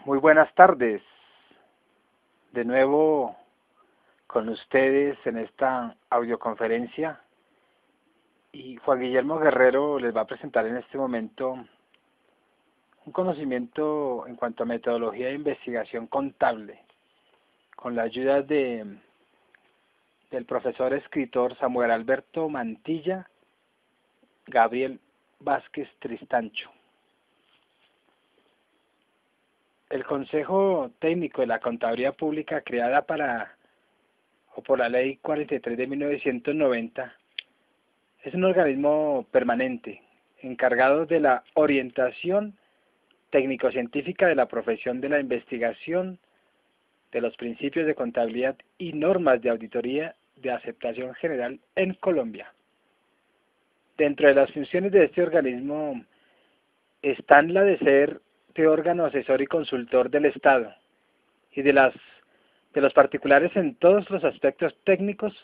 Muy buenas tardes, de nuevo con ustedes en esta audioconferencia y Juan Guillermo Guerrero les va a presentar en este momento un conocimiento en cuanto a metodología de investigación contable con la ayuda del profesor escritor Samuel Alberto Mantilla, Gabriel Vázquez Tristancho. El Consejo Técnico de la Contaduría Pública, creada por la Ley 43 de 1990, es un organismo permanente encargado de la orientación técnico-científica de la profesión de la investigación, de los principios de contabilidad y normas de auditoría de aceptación general en Colombia. Dentro de las funciones de este organismo están la de ser de órgano asesor y consultor del Estado y de los particulares en todos los aspectos técnicos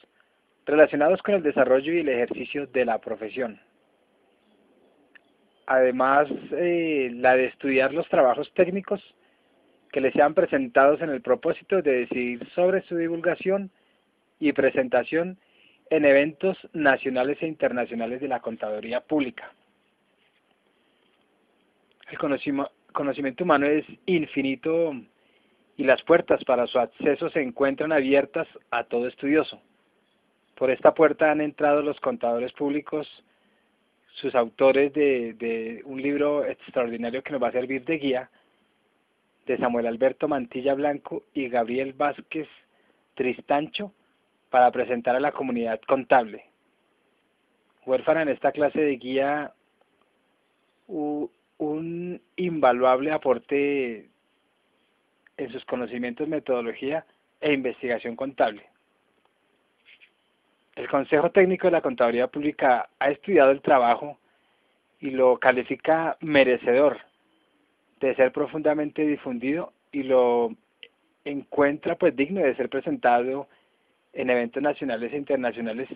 relacionados con el desarrollo y el ejercicio de la profesión. Además, la de estudiar los trabajos técnicos que les sean presentados en el propósito de decidir sobre su divulgación y presentación en eventos nacionales e internacionales de la contaduría pública. El conocimiento humano es infinito y las puertas para su acceso se encuentran abiertas a todo estudioso. Por esta puerta han entrado los contadores públicos, sus autores de un libro extraordinario que nos va a servir de guía, de Samuel Alberto Mantilla Blanco y Gabriel Vázquez Tristancho, para presentar a la comunidad contable. Huérfana en esta clase de guía un invaluable aporte en sus conocimientos, metodología e investigación contable. El Consejo Técnico de la Contaduría Pública ha estudiado el trabajo y lo califica merecedor de ser profundamente difundido y lo encuentra pues digno de ser presentado en eventos nacionales e internacionales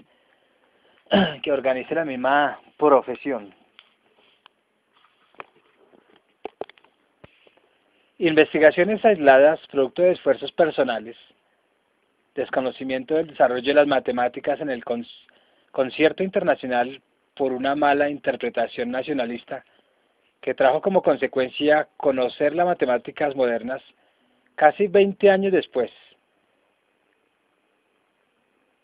que organice la misma profesión. Investigaciones aisladas, producto de esfuerzos personales, desconocimiento del desarrollo de las matemáticas en el concierto internacional por una mala interpretación nacionalista que trajo como consecuencia conocer las matemáticas modernas casi 20 años después.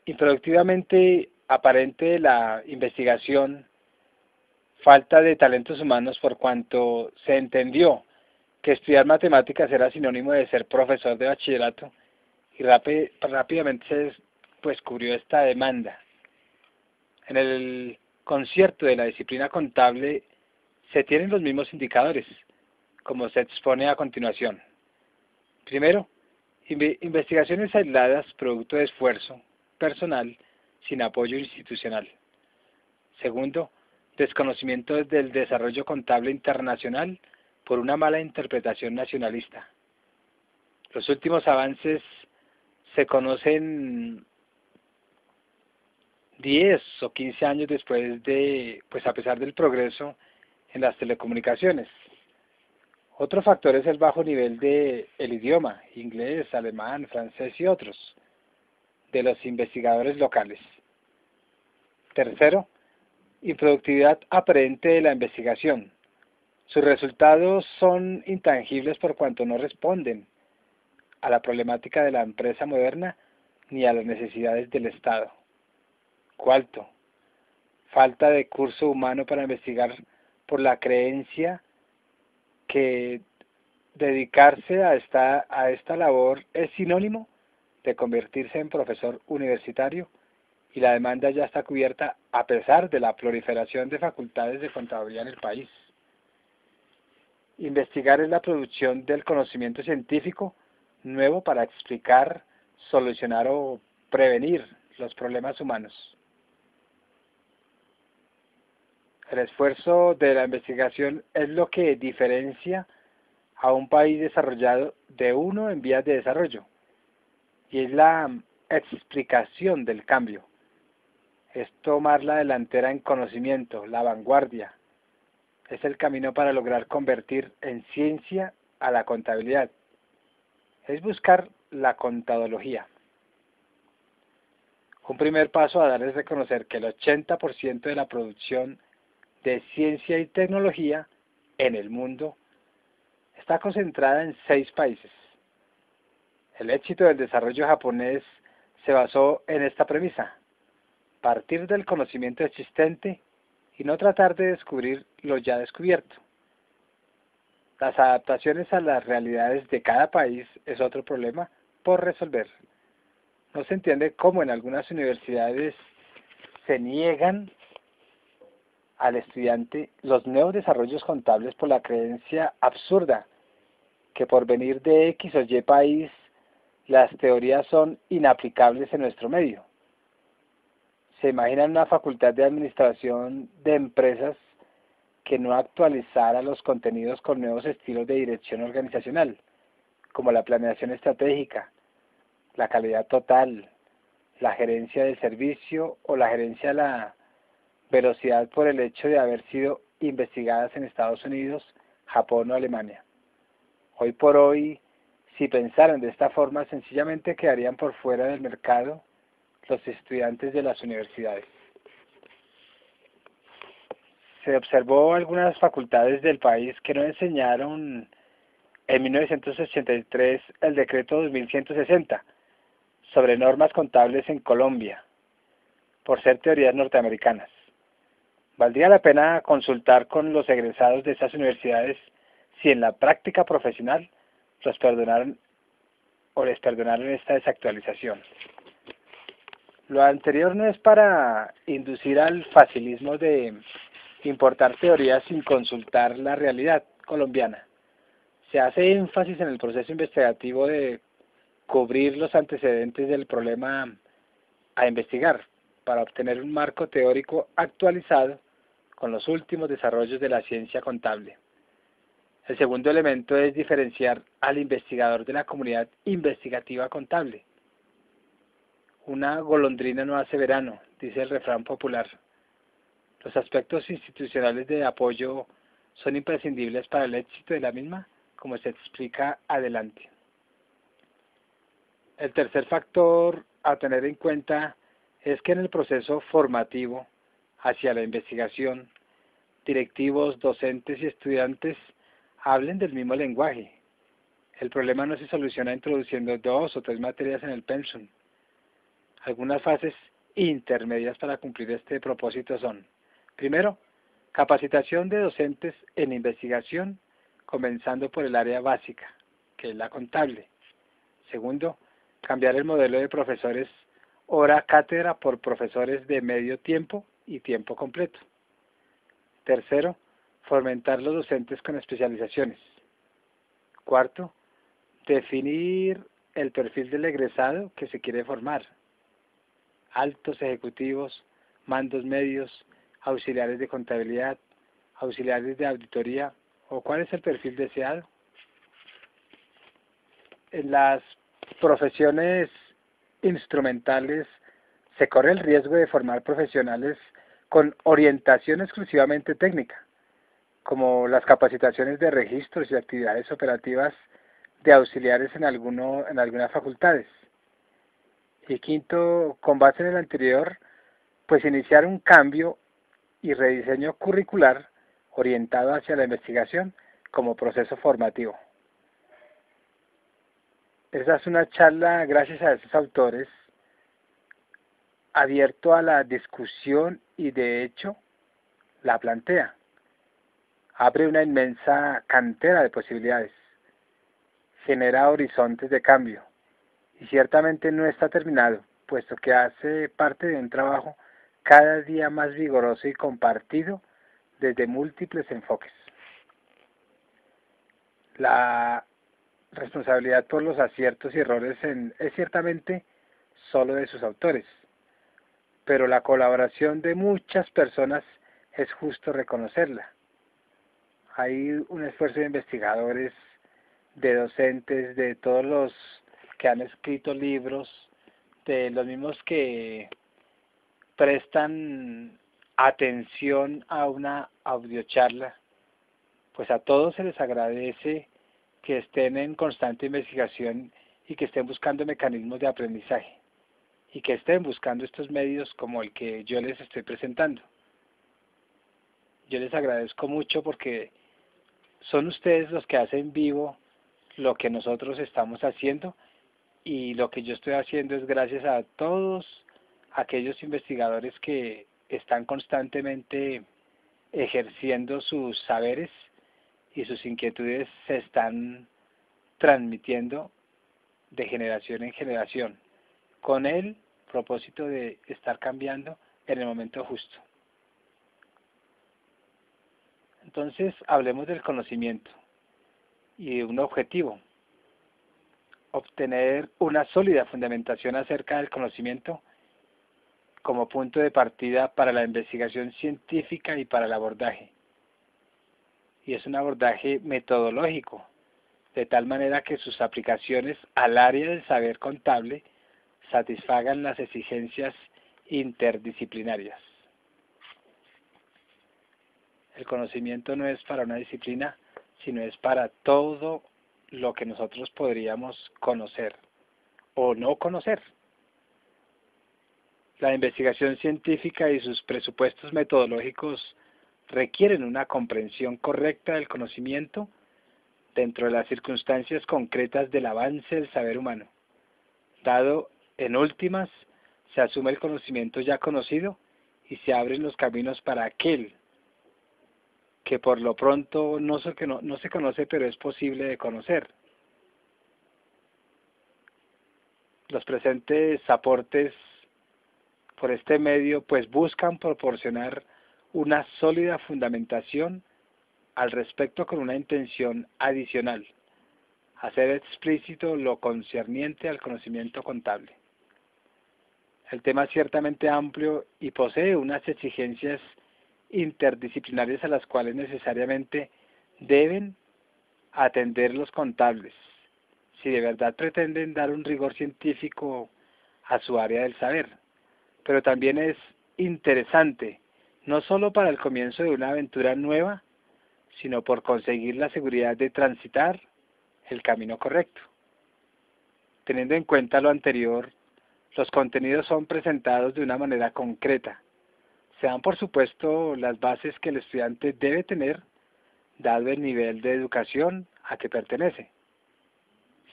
Improductivamente aparente de la investigación, falta de talentos humanos por cuanto se entendió que estudiar matemáticas era sinónimo de ser profesor de bachillerato y rápidamente se cubrió esta demanda. En el concierto de la disciplina contable se tienen los mismos indicadores, como se expone a continuación. Primero, investigaciones aisladas producto de esfuerzo personal sin apoyo institucional. Segundo, desconocimiento del desarrollo contable internacional por una mala interpretación nacionalista. Los últimos avances se conocen 10 o 15 años después a pesar del progreso en las telecomunicaciones. Otro factor es el bajo nivel del idioma, inglés, alemán, francés y otros, de los investigadores locales. Tercero, improductividad aparente de la investigación. Sus resultados son intangibles por cuanto no responden a la problemática de la empresa moderna ni a las necesidades del Estado. Cuarto, falta de curso humano para investigar por la creencia que dedicarse a esta labor es sinónimo de convertirse en profesor universitario y la demanda ya está cubierta a pesar de la proliferación de facultades de contaduría en el país. Investigar es la producción del conocimiento científico nuevo para explicar, solucionar o prevenir los problemas humanos. El esfuerzo de la investigación es lo que diferencia a un país desarrollado de uno en vías de desarrollo y es la explicación del cambio. Es tomar la delantera en conocimiento, la vanguardia. Es el camino para lograr convertir en ciencia a la contabilidad. Es buscar la contadología. Un primer paso a dar es reconocer que el 80% de la producción de ciencia y tecnología en el mundo está concentrada en 6 países. El éxito del desarrollo japonés se basó en esta premisa: partir del conocimiento existente y no tratar de descubrir lo ya descubierto. Las adaptaciones a las realidades de cada país es otro problema por resolver. No se entiende cómo en algunas universidades se niegan al estudiante los nuevos desarrollos contables por la creencia absurda que por venir de X o Y país las teorías son inaplicables en nuestro medio. Se imagina una facultad de administración de empresas que no actualizara los contenidos con nuevos estilos de dirección organizacional, como la planeación estratégica, la calidad total, la gerencia del servicio o la gerencia de la velocidad por el hecho de haber sido investigadas en Estados Unidos, Japón o Alemania. Hoy por hoy, si pensaran de esta forma, sencillamente quedarían por fuera del mercado los estudiantes de las universidades. Se observó algunas facultades del país que no enseñaron en 1983 el decreto 2160 sobre normas contables en Colombia, por ser teorías norteamericanas. Valdría la pena consultar con los egresados de esas universidades si en la práctica profesional los perdonaron o les perdonaron esta desactualización. Lo anterior no es para inducir al facilismo de importar teorías sin consultar la realidad colombiana. Se hace énfasis en el proceso investigativo de cubrir los antecedentes del problema a investigar para obtener un marco teórico actualizado con los últimos desarrollos de la ciencia contable. El segundo elemento es diferenciar al investigador de la comunidad investigativa contable. Una golondrina no hace verano, dice el refrán popular. Los aspectos institucionales de apoyo son imprescindibles para el éxito de la misma, como se explica adelante. El tercer factor a tener en cuenta es que en el proceso formativo hacia la investigación, directivos, docentes y estudiantes hablen del mismo lenguaje. El problema no se soluciona introduciendo 2 o 3 materias en el pensum. Algunas fases intermedias para cumplir este propósito son: primero, capacitación de docentes en investigación, comenzando por el área básica, que es la contable. Segundo, cambiar el modelo de profesores hora cátedra por profesores de medio tiempo y tiempo completo. Tercero, fomentar los docentes con especializaciones. Cuarto, definir el perfil del egresado que se quiere formar: altos ejecutivos, mandos medios, auxiliares de contabilidad, auxiliares de auditoría, o cuál es el perfil deseado. En las profesiones instrumentales se corre el riesgo de formar profesionales con orientación exclusivamente técnica, como las capacitaciones de registros y actividades operativas de auxiliares en algunas facultades. Y quinto, con base en el anterior, pues iniciar un cambio y rediseño curricular orientado hacia la investigación como proceso formativo. Esa es una charla, gracias a esos autores, abierto a la discusión y de hecho la plantea. Abre una inmensa cantera de posibilidades, genera horizontes de cambio y ciertamente no está terminado, puesto que hace parte de un trabajo cada día más vigoroso y compartido desde múltiples enfoques. La responsabilidad por los aciertos y errores es ciertamente solo de sus autores, pero la colaboración de muchas personas es justo reconocerla. Hay un esfuerzo de investigadores, de docentes, de todos los que han escrito libros, de los mismos que prestan atención a una audiocharla. Pues a todos se les agradece que estén en constante investigación y que estén buscando mecanismos de aprendizaje y que estén buscando estos medios como el que yo les estoy presentando. Yo les agradezco mucho porque son ustedes los que hacen vivo lo que nosotros estamos haciendo, y lo que yo estoy haciendo es gracias a todos aquellos investigadores que están constantemente ejerciendo sus saberes, y sus inquietudes se están transmitiendo de generación en generación, con el propósito de estar cambiando en el momento justo. Entonces, hablemos del conocimiento y de un objetivo: obtener una sólida fundamentación acerca del conocimiento como punto de partida para la investigación científica y para el abordaje. Y es un abordaje metodológico, de tal manera que sus aplicaciones al área del saber contable satisfagan las exigencias interdisciplinarias. El conocimiento no es para una disciplina, sino es para todo lo que nosotros podríamos conocer o no conocer. La investigación científica y sus presupuestos metodológicos requieren una comprensión correcta del conocimiento dentro de las circunstancias concretas del avance del saber humano. Dado, en últimas, se asume el conocimiento ya conocido y se abren los caminos para aquel que por lo pronto no se conoce, pero es posible de conocer. Los presentes aportes por este medio pues buscan proporcionar una sólida fundamentación al respecto, con una intención adicional: hacer explícito lo concerniente al conocimiento contable. El tema es ciertamente amplio y posee unas exigencias interdisciplinarias a las cuales necesariamente deben atender los contables, si de verdad pretenden dar un rigor científico a su área del saber. Pero también es interesante, no solo para el comienzo de una aventura nueva, sino por conseguir la seguridad de transitar el camino correcto. Teniendo en cuenta lo anterior, los contenidos son presentados de una manera concreta. Se dan por supuesto las bases que el estudiante debe tener, dado el nivel de educación a que pertenece.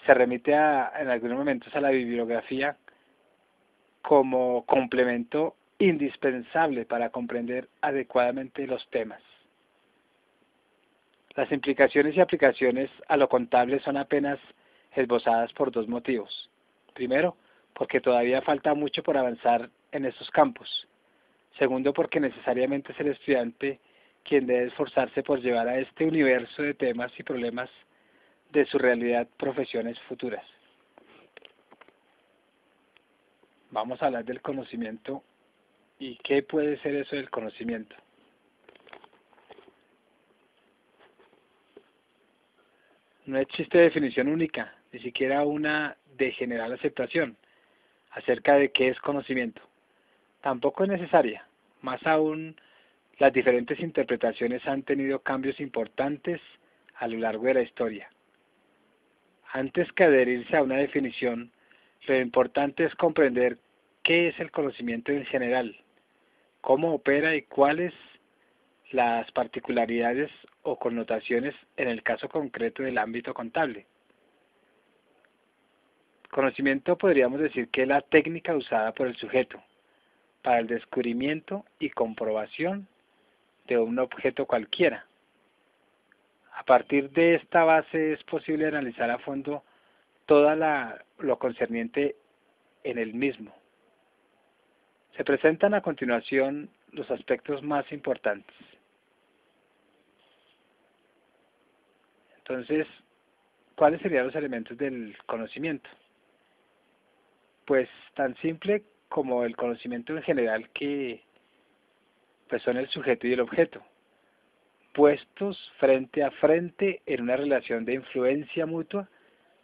Se remite en algunos momentos a la bibliografía como complemento indispensable para comprender adecuadamente los temas. Las implicaciones y aplicaciones a lo contable son apenas esbozadas por dos motivos. Primero, porque todavía falta mucho por avanzar en estos campos. Segundo, porque necesariamente es el estudiante quien debe esforzarse por llevar a este universo de temas y problemas de su realidad profesiones futuras. Vamos a hablar del conocimiento y qué puede ser eso del conocimiento. No existe definición única, ni siquiera una de general aceptación acerca de qué es conocimiento. Tampoco es necesaria. Más aún, las diferentes interpretaciones han tenido cambios importantes a lo largo de la historia. Antes que adherirse a una definición, lo importante es comprender qué es el conocimiento en general, cómo opera y cuáles las particularidades o connotaciones en el caso concreto del ámbito contable. Conocimiento podríamos decir que es la técnica usada por el sujeto para el descubrimiento y comprobación de un objeto cualquiera. A partir de esta base es posible analizar a fondo todo lo concerniente en el mismo. Se presentan a continuación los aspectos más importantes. Entonces, ¿cuáles serían los elementos del conocimiento? Pues tan simple como el conocimiento en general, que pues son el sujeto y el objeto, puestos frente a frente en una relación de influencia mutua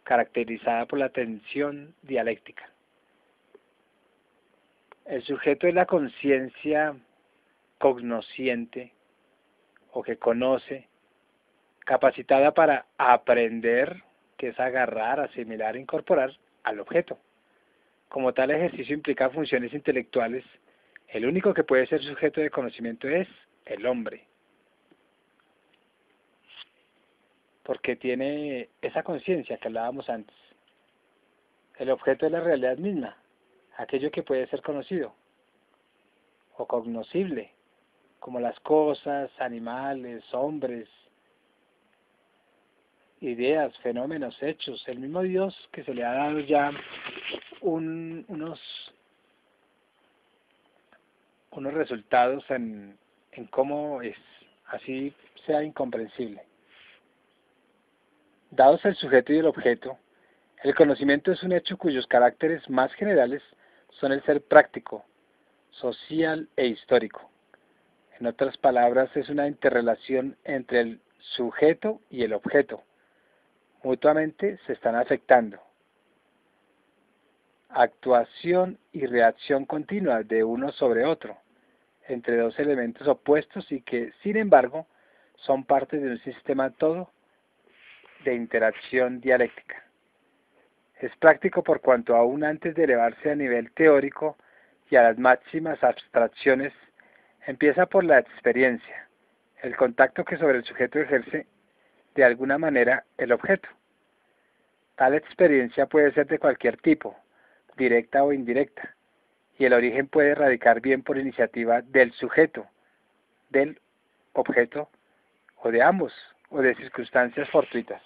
caracterizada por la tensión dialéctica. El sujeto es la conciencia cognosciente o que conoce, capacitada para aprender, que es agarrar, asimilar, incorporar al objeto. Como tal ejercicio implica funciones intelectuales, el único que puede ser sujeto de conocimiento es el hombre, porque tiene esa conciencia que hablábamos antes. El objeto es la realidad misma, aquello que puede ser conocido o cognoscible, como las cosas, animales, hombres, ideas, fenómenos, hechos. El mismo Dios que se le ha dado ya unos resultados en cómo es, así sea incomprensible. Dados el sujeto y el objeto, el conocimiento es un hecho cuyos caracteres más generales son el ser práctico, social e histórico. En otras palabras, es una interrelación entre el sujeto y el objeto. Mutuamente se están afectando. Actuación y reacción continua de uno sobre otro, entre dos elementos opuestos y que, sin embargo, son parte de un sistema todo de interacción dialéctica. Es práctico por cuanto aún antes de elevarse a nivel teórico y a las máximas abstracciones, empieza por la experiencia, el contacto que sobre el sujeto ejerce de alguna manera el objeto. Tal experiencia puede ser de cualquier tipo, directa o indirecta, y el origen puede radicar bien por iniciativa del sujeto, del objeto, o de ambos, o de circunstancias fortuitas.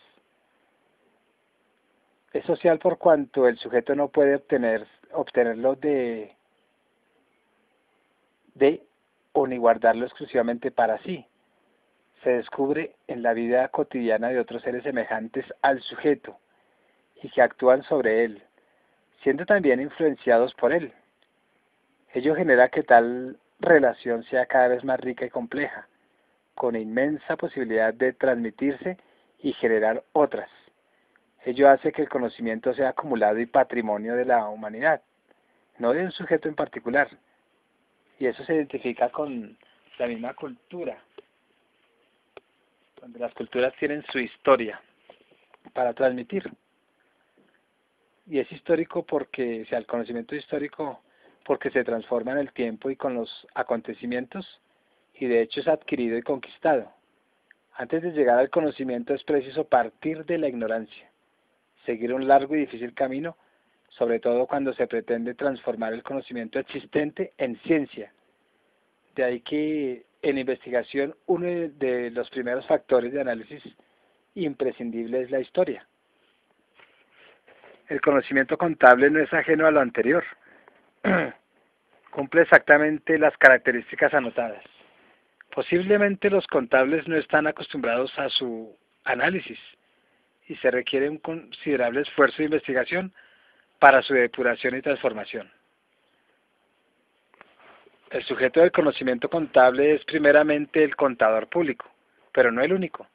Es social por cuanto el sujeto no puede obtenerlo de o ni guardarlo exclusivamente para sí. Se descubre en la vida cotidiana de otros seres semejantes al sujeto y que actúan sobre él, siendo también influenciados por él. Ello genera que tal relación sea cada vez más rica y compleja, con inmensa posibilidad de transmitirse y generar otras. Ello hace que el conocimiento sea acumulado y patrimonio de la humanidad, no de un sujeto en particular. Y eso se identifica con la misma cultura, donde las culturas tienen su historia para transmitir. Y es histórico porque, o sea, el conocimiento es histórico porque se transforma en el tiempo y con los acontecimientos, y de hecho es adquirido y conquistado. Antes de llegar al conocimiento es preciso partir de la ignorancia, seguir un largo y difícil camino, sobre todo cuando se pretende transformar el conocimiento existente en ciencia. De ahí que en investigación uno de los primeros factores de análisis imprescindible es la historia. El conocimiento contable no es ajeno a lo anterior. Cumple exactamente las características anotadas. Posiblemente los contables no están acostumbrados a su análisis y se requiere un considerable esfuerzo de investigación para su depuración y transformación. El sujeto del conocimiento contable es primeramente el contador público, pero no el único.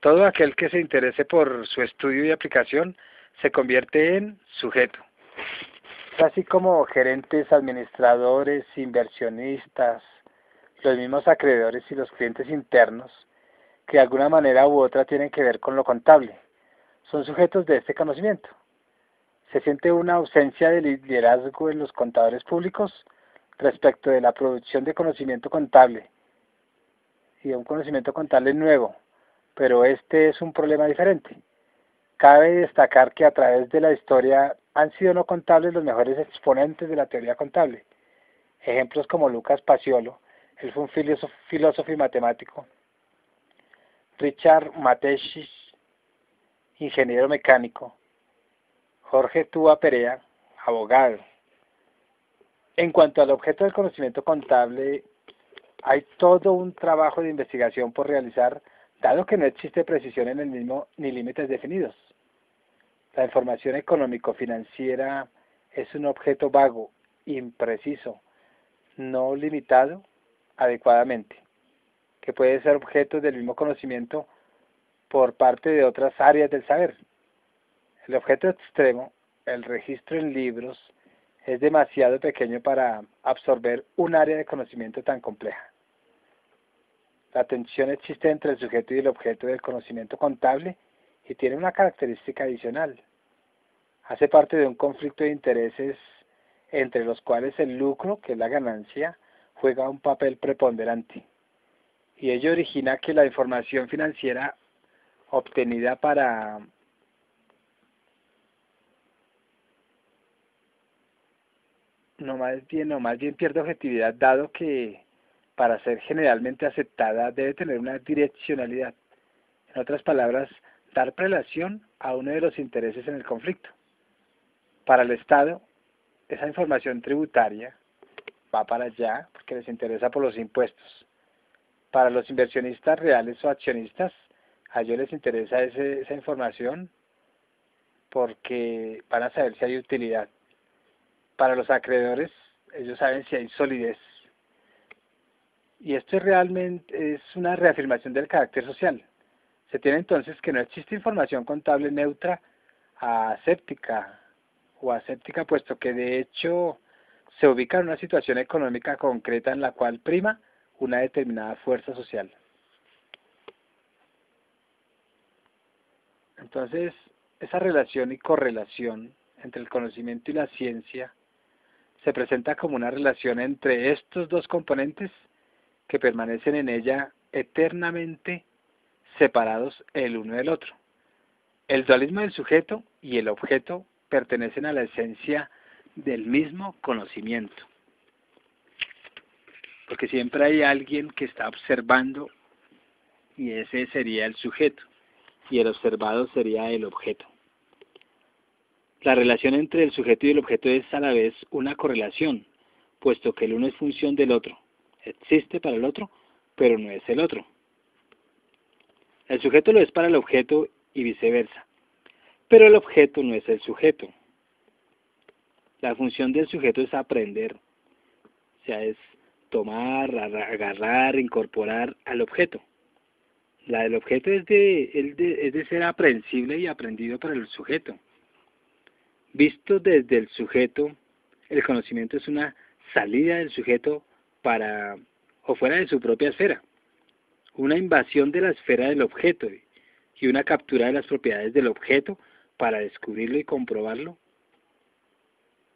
Todo aquel que se interese por su estudio y aplicación se convierte en sujeto. Así como gerentes, administradores, inversionistas, los mismos acreedores y los clientes internos, que de alguna manera u otra tienen que ver con lo contable, son sujetos de este conocimiento. Se siente una ausencia de liderazgo en los contadores públicos respecto de la producción de conocimiento contable y de un conocimiento contable nuevo, pero este es un problema diferente. Cabe destacar que a través de la historia han sido no contables los mejores exponentes de la teoría contable. Ejemplos como Lucas Paciolo, él fue un filósofo y matemático, Richard Mateschitz, ingeniero mecánico, Jorge Túa Perea, abogado. En cuanto al objeto del conocimiento contable, hay todo un trabajo de investigación por realizar, dado que no existe precisión en el mismo ni límites definidos. La información económico-financiera es un objeto vago, impreciso, no limitado adecuadamente, que puede ser objeto del mismo conocimiento por parte de otras áreas del saber. El objeto extremo, el registro en libros, es demasiado pequeño para absorber un área de conocimiento tan compleja. La tensión existe entre el sujeto y el objeto del conocimiento contable y tiene una característica adicional. Hace parte de un conflicto de intereses entre los cuales el lucro, que es la ganancia, juega un papel preponderante. Y ello origina que la información financiera obtenida más bien pierde objetividad, dado que para ser generalmente aceptada debe tener una direccionalidad. En otras palabras, dar prelación a uno de los intereses en el conflicto. Para el Estado, esa información tributaria va para allá porque les interesa por los impuestos. Para los inversionistas reales o accionistas, a ellos les interesa esa información porque van a saber si hay utilidad. Para los acreedores, ellos saben si hay solidez. Y esto realmente es una reafirmación del carácter social. Se tiene entonces que no existe información contable neutra aséptica o aséptica, puesto que de hecho se ubica en una situación económica concreta en la cual prima una determinada fuerza social. Entonces, esa relación y correlación entre el conocimiento y la ciencia se presenta como una relación entre estos dos componentes que permanecen en ella eternamente separados el uno del otro. El dualismo del sujeto y el objeto pertenecen a la esencia del mismo conocimiento, porque siempre hay alguien que está observando y ese sería el sujeto y el observado sería el objeto. La relación entre el sujeto y el objeto es a la vez una correlación, puesto que el uno es función del otro, existe para el otro, pero no es el otro. El sujeto lo es para el objeto y viceversa, pero el objeto no es el sujeto. La función del sujeto es aprender, o sea, es tomar, agarrar, incorporar al objeto. La del objeto es de ser aprehensible y aprendido por el sujeto. Visto desde el sujeto, el conocimiento es una salida del sujeto para o fuera de su propia esfera, una invasión de la esfera del objeto y una captura de las propiedades del objeto para descubrirlo y comprobarlo,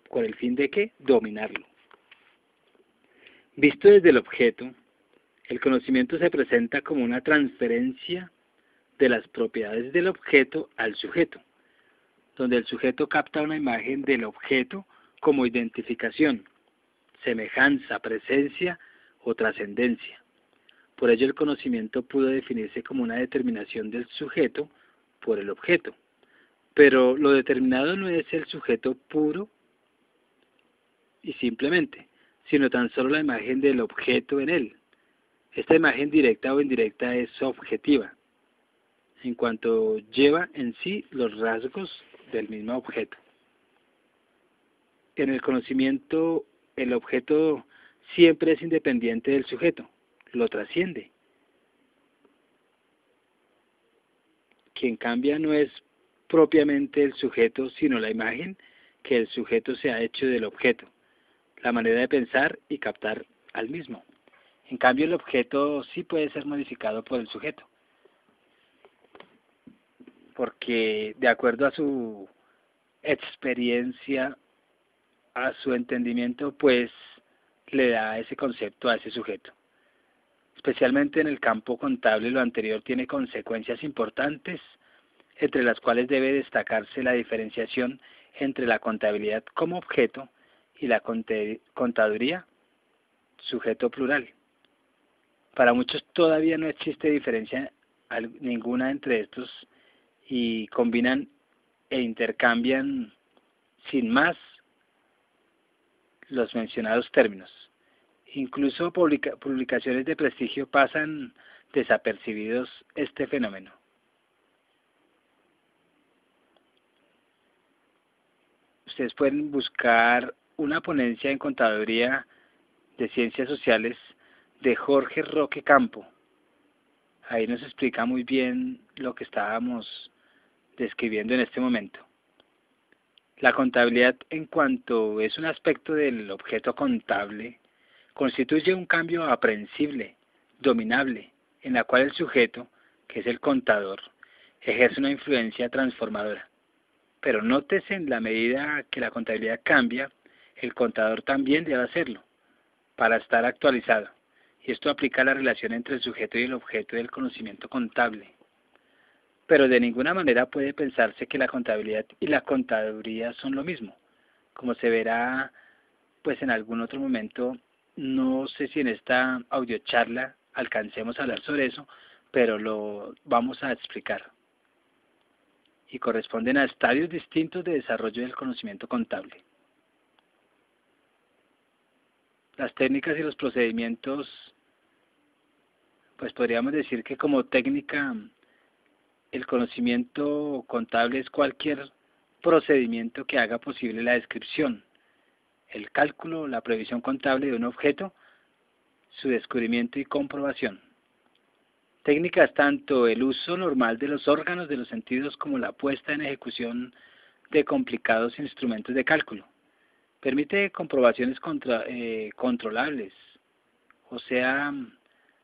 con el fin de ¿qué? Dominarlo. Visto desde el objeto, el conocimiento se presenta como una transferencia de las propiedades del objeto al sujeto, donde el sujeto capta una imagen del objeto como identificación, semejanza, presencia o trascendencia. Por ello el conocimiento pudo definirse como una determinación del sujeto por el objeto. Pero lo determinado no es el sujeto puro y simplemente, sino tan solo la imagen del objeto en él. Esta imagen directa o indirecta es objetiva, en cuanto lleva en sí los rasgos del mismo objeto. En el conocimiento, el objeto siempre es independiente del sujeto, lo trasciende. Quien cambia no es propiamente el sujeto, sino la imagen que el sujeto se ha hecho del objeto, la manera de pensar y captar al mismo. En cambio, el objeto sí puede ser modificado por el sujeto, porque de acuerdo a su experiencia, a su entendimiento, pues le da ese concepto a ese sujeto. Especialmente en el campo contable, lo anterior tiene consecuencias importantes, entre las cuales debe destacarse la diferenciación entre la contabilidad como objeto y la contaduría, sujeto plural. Para muchos todavía no existe diferencia ninguna entre estos y combinan e intercambian sin más los mencionados términos. Incluso publicaciones de prestigio pasan desapercibidos este fenómeno. Ustedes pueden buscar una ponencia en contaduría de ciencias sociales de Jorge Roque Campo. Ahí nos explica muy bien lo que estábamos describiendo en este momento. La contabilidad, en cuanto es un aspecto del objeto contable, constituye un cambio aprehensible, dominable, en la cual el sujeto, que es el contador, ejerce una influencia transformadora. Pero nótese, en la medida que la contabilidad cambia, el contador también debe hacerlo, para estar actualizado. Y esto aplica a la relación entre el sujeto y el objeto del conocimiento contable. Pero de ninguna manera puede pensarse que la contabilidad y la contaduría son lo mismo. Como se verá pues en algún otro momento, no sé si en esta audiocharla alcancemos a hablar sobre eso, pero lo vamos a explicar. Y corresponden a estadios distintos de desarrollo del conocimiento contable. Las técnicas y los procedimientos, pues podríamos decir que como técnica, el conocimiento contable es cualquier procedimiento que haga posible la descripción, el cálculo, la previsión contable de un objeto, su descubrimiento y comprobación. Técnica es tanto el uso normal de los órganos de los sentidos como la puesta en ejecución de complicados instrumentos de cálculo. Permite comprobaciones controlables, o sea,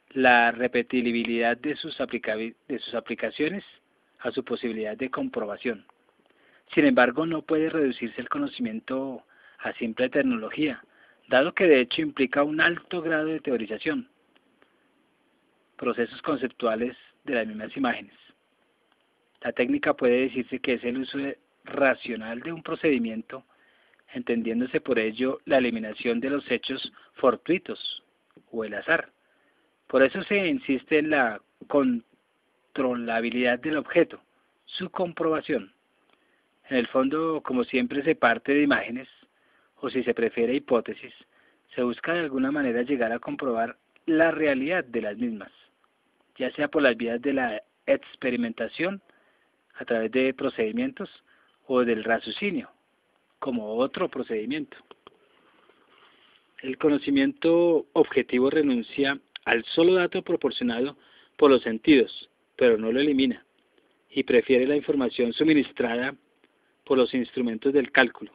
la repetibilidad de sus aplicaciones a su posibilidad de comprobación. Sin embargo, no puede reducirse el conocimiento a simple tecnología, dado que de hecho implica un alto grado de teorización, procesos conceptuales de las mismas imágenes. La técnica puede decirse que es el uso racional de un procedimiento, entendiéndose por ello la eliminación de los hechos fortuitos o el azar. Por eso se insiste en la controlabilidad del objeto, su comprobación. En el fondo, como siempre se parte de imágenes, o si se prefiere hipótesis, se busca de alguna manera llegar a comprobar la realidad de las mismas, ya sea por las vías de la experimentación, a través de procedimientos, o del raciocinio, como otro procedimiento. El conocimiento objetivo renuncia al solo dato proporcionado por los sentidos, pero no lo elimina, y prefiere la información suministrada por los instrumentos del cálculo.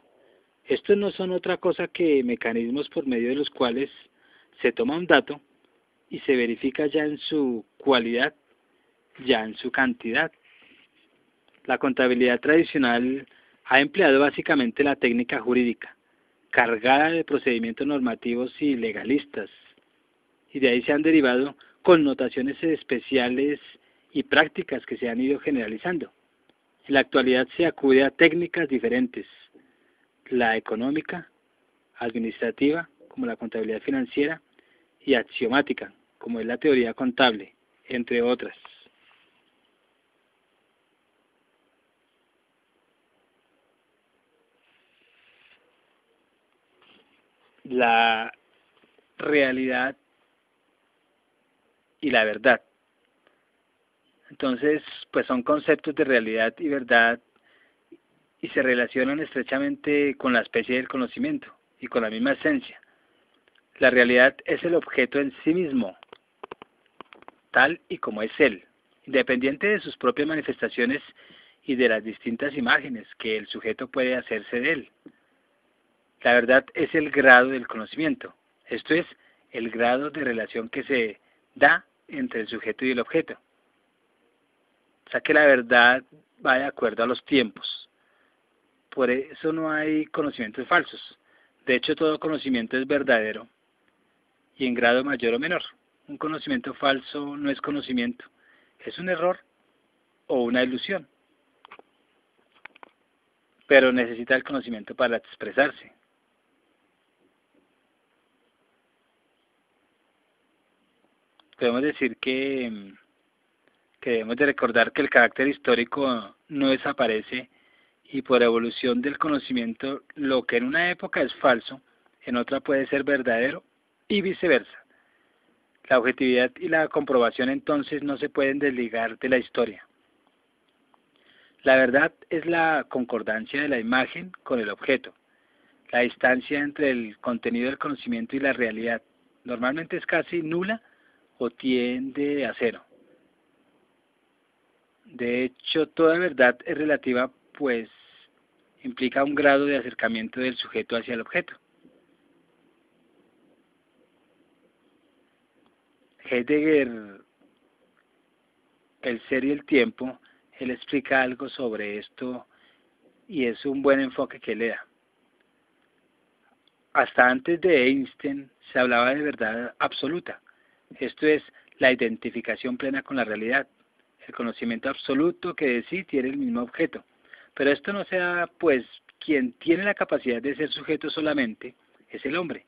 Estos no son otra cosa que mecanismos por medio de los cuales se toma un dato y se verifica ya en su cualidad, ya en su cantidad. La contabilidad tradicional ha empleado básicamente la técnica jurídica, cargada de procedimientos normativos y legalistas, y de ahí se han derivado connotaciones especiales y prácticas que se han ido generalizando. En la actualidad se acude a técnicas diferentes, la económica, administrativa, como la contabilidad financiera, y axiomática, como es la teoría contable, entre otras. La realidad y la verdad. Entonces, pues son conceptos de realidad y verdad y se relacionan estrechamente con la especie del conocimiento y con la misma esencia. La realidad es el objeto en sí mismo, tal y como es él, independiente de sus propias manifestaciones y de las distintas imágenes que el sujeto puede hacerse de él. La verdad es el grado del conocimiento, esto es, el grado de relación que se da entre el sujeto y el objeto. O sea que la verdad va de acuerdo a los tiempos. Por eso no hay conocimientos falsos. De hecho, todo conocimiento es verdadero y en grado mayor o menor. Un conocimiento falso no es conocimiento, es un error o una ilusión. Pero necesita el conocimiento para expresarse. Podemos decir que debemos de recordar que el carácter histórico no desaparece y por evolución del conocimiento lo que en una época es falso, en otra puede ser verdadero y viceversa. La objetividad y la comprobación entonces no se pueden desligar de la historia. La verdad es la concordancia de la imagen con el objeto, la distancia entre el contenido del conocimiento y la realidad. Normalmente es casi nula o tiende a cero. De hecho, toda verdad es relativa, pues implica un grado de acercamiento del sujeto hacia el objeto. Heidegger El ser y el tiempo, él explica algo sobre esto y es un buen enfoque que le da. Hasta antes de Einstein se hablaba de verdad absoluta. Esto es la identificación plena con la realidad, el conocimiento absoluto que de sí tiene el mismo objeto. Pero esto no se da, pues quien tiene la capacidad de ser sujeto solamente es el hombre.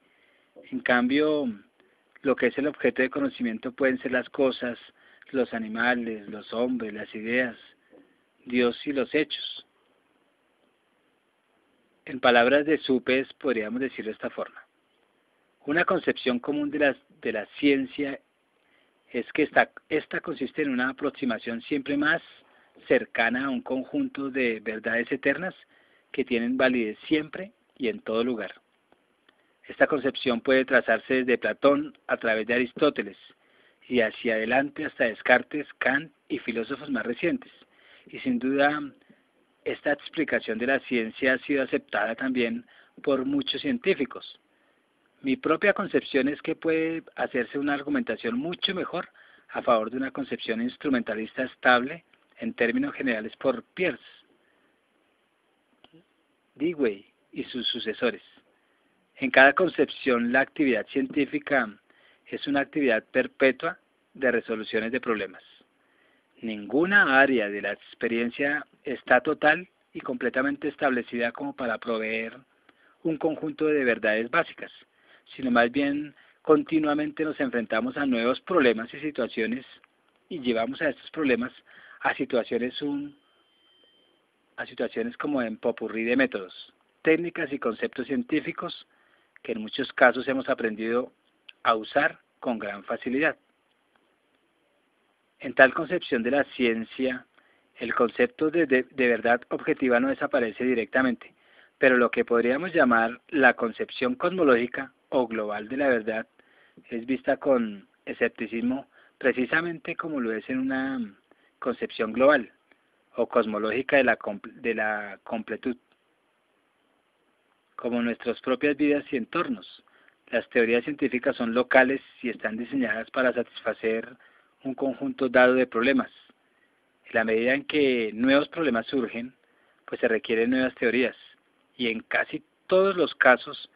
En cambio, lo que es el objeto de conocimiento pueden ser las cosas, los animales, los hombres, las ideas, Dios y los hechos. En palabras de Supes podríamos decirlo de esta forma. Una concepción común de la ciencia es que esta consiste en una aproximación siempre más cercana a un conjunto de verdades eternas que tienen validez siempre y en todo lugar. Esta concepción puede trazarse desde Platón a través de Aristóteles y hacia adelante hasta Descartes, Kant y filósofos más recientes. Y sin duda, esta explicación de la ciencia ha sido aceptada también por muchos científicos. Mi propia concepción es que puede hacerse una argumentación mucho mejor a favor de una concepción instrumentalista estable en términos generales por Peirce, Dewey y sus sucesores. En cada concepción, la actividad científica es una actividad perpetua de resoluciones de problemas. Ninguna área de la experiencia está total y completamente establecida como para proveer un conjunto de verdades básicas, sino más bien continuamente nos enfrentamos a nuevos problemas y situaciones y llevamos a estos problemas a situaciones como en popurrí de métodos, técnicas y conceptos científicos que en muchos casos hemos aprendido a usar con gran facilidad. En tal concepción de la ciencia, el concepto de verdad objetiva no desaparece directamente, pero lo que podríamos llamar la concepción cosmológica o global de la verdad es vista con escepticismo precisamente como lo es en una concepción global o cosmológica de la completud, como nuestras propias vidas y entornos. Las teorías científicas son locales y están diseñadas para satisfacer un conjunto dado de problemas. En la medida en que nuevos problemas surgen, pues se requieren nuevas teorías, y en casi todos los casos,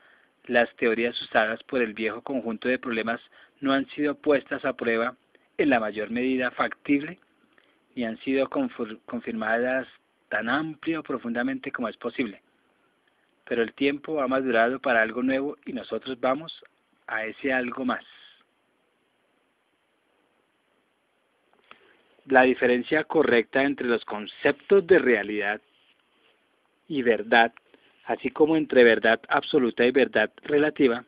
las teorías usadas por el viejo conjunto de problemas no han sido puestas a prueba en la mayor medida factible, ni han sido confirmadas tan amplio o profundamente como es posible. Pero el tiempo ha madurado para algo nuevo y nosotros vamos a ese algo más. La diferencia correcta entre los conceptos de realidad y verdad, así como entre verdad absoluta y verdad relativa,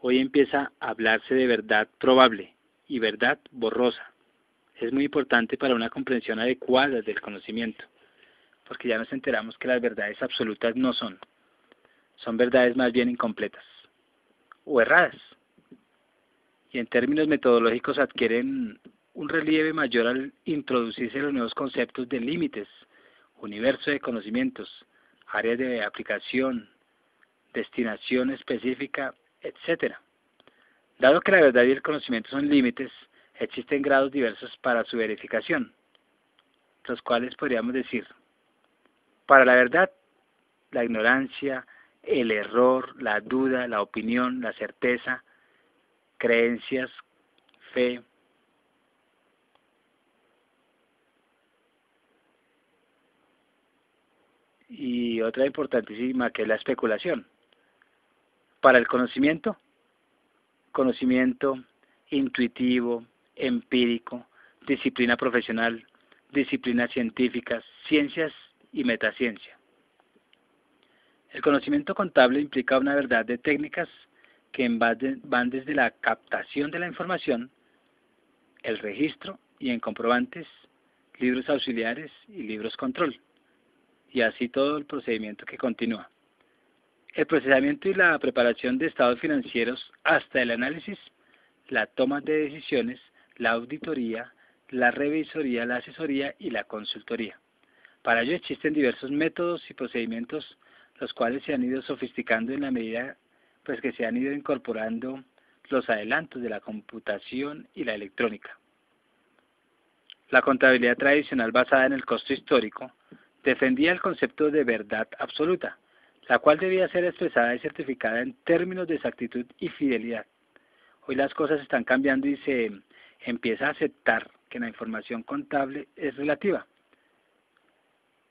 hoy empieza a hablarse de verdad probable y verdad borrosa. Es muy importante para una comprensión adecuada del conocimiento, porque ya nos enteramos que las verdades absolutas no son verdades más bien incompletas o erradas, y en términos metodológicos adquieren un relieve mayor al introducirse los nuevos conceptos de límites, universo de conocimientos, áreas de aplicación, destinación específica, etc. Dado que la verdad y el conocimiento son límites, existen grados diversos para su verificación, los cuales podríamos decir, para la verdad, la ignorancia, el error, la duda, la opinión, la certeza, creencias, fe, y otra importantísima que es la especulación. Para el conocimiento, conocimiento intuitivo, empírico, disciplina profesional, disciplinas científicas, ciencias y metaciencia. El conocimiento contable implica una verdad de técnicas que van desde la captación de la información, el registro y en comprobantes, libros auxiliares y libros control, y así todo el procedimiento que continúa. El procesamiento y la preparación de estados financieros hasta el análisis, la toma de decisiones, la auditoría, la revisoría, la asesoría y la consultoría. Para ello existen diversos métodos y procedimientos los cuales se han ido sofisticando en la medida pues que se han ido incorporando los adelantos de la computación y la electrónica. La contabilidad tradicional basada en el costo histórico defendía el concepto de verdad absoluta, la cual debía ser expresada y certificada en términos de exactitud y fidelidad. Hoy las cosas están cambiando y se empieza a aceptar que la información contable es relativa,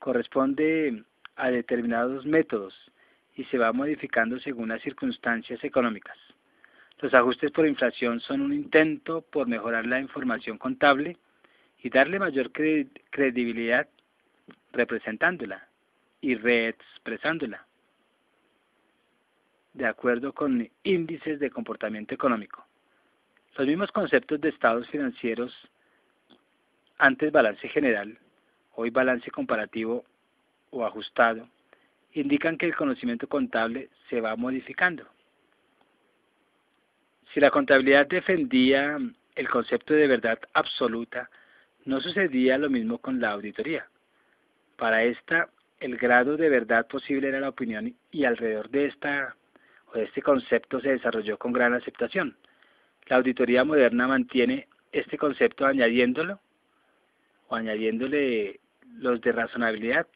corresponde a determinados métodos y se va modificando según las circunstancias económicas. Los ajustes por inflación son un intento por mejorar la información contable y darle mayor credibilidad representándola y reexpresándola, de acuerdo con índices de comportamiento económico. Los mismos conceptos de estados financieros, antes balance general, hoy balance comparativo o ajustado, indican que el conocimiento contable se va modificando. Si la contabilidad defendía el concepto de verdad absoluta, no sucedía lo mismo con la auditoría. Para esta, el grado de verdad posible era la opinión y alrededor de este concepto se desarrolló con gran aceptación. La auditoría moderna mantiene este concepto añadiéndole los de razonabilidad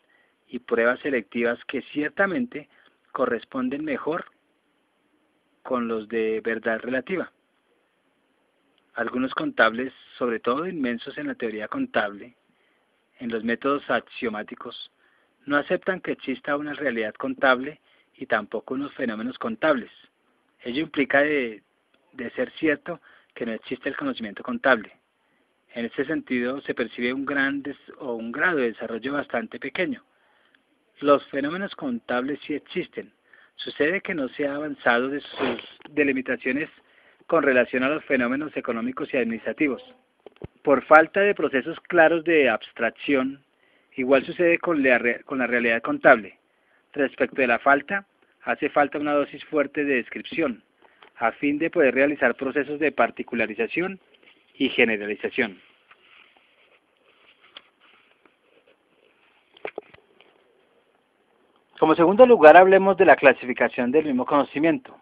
y pruebas selectivas que ciertamente corresponden mejor con los de verdad relativa. Algunos contables, sobre todo inmensos en la teoría contable, en los métodos axiomáticos, no aceptan que exista una realidad contable y tampoco unos fenómenos contables. Ello implica de ser cierto que no existe el conocimiento contable. En este sentido se percibe un grado de desarrollo bastante pequeño. Los fenómenos contables sí existen. Sucede que no se ha avanzado de sus delimitaciones con relación a los fenómenos económicos y administrativos. Por falta de procesos claros de abstracción, igual sucede con la realidad contable. Respecto de la falta, hace falta una dosis fuerte de descripción, a fin de poder realizar procesos de particularización y generalización. Como segundo lugar, hablemos de la clasificación del mismo conocimiento.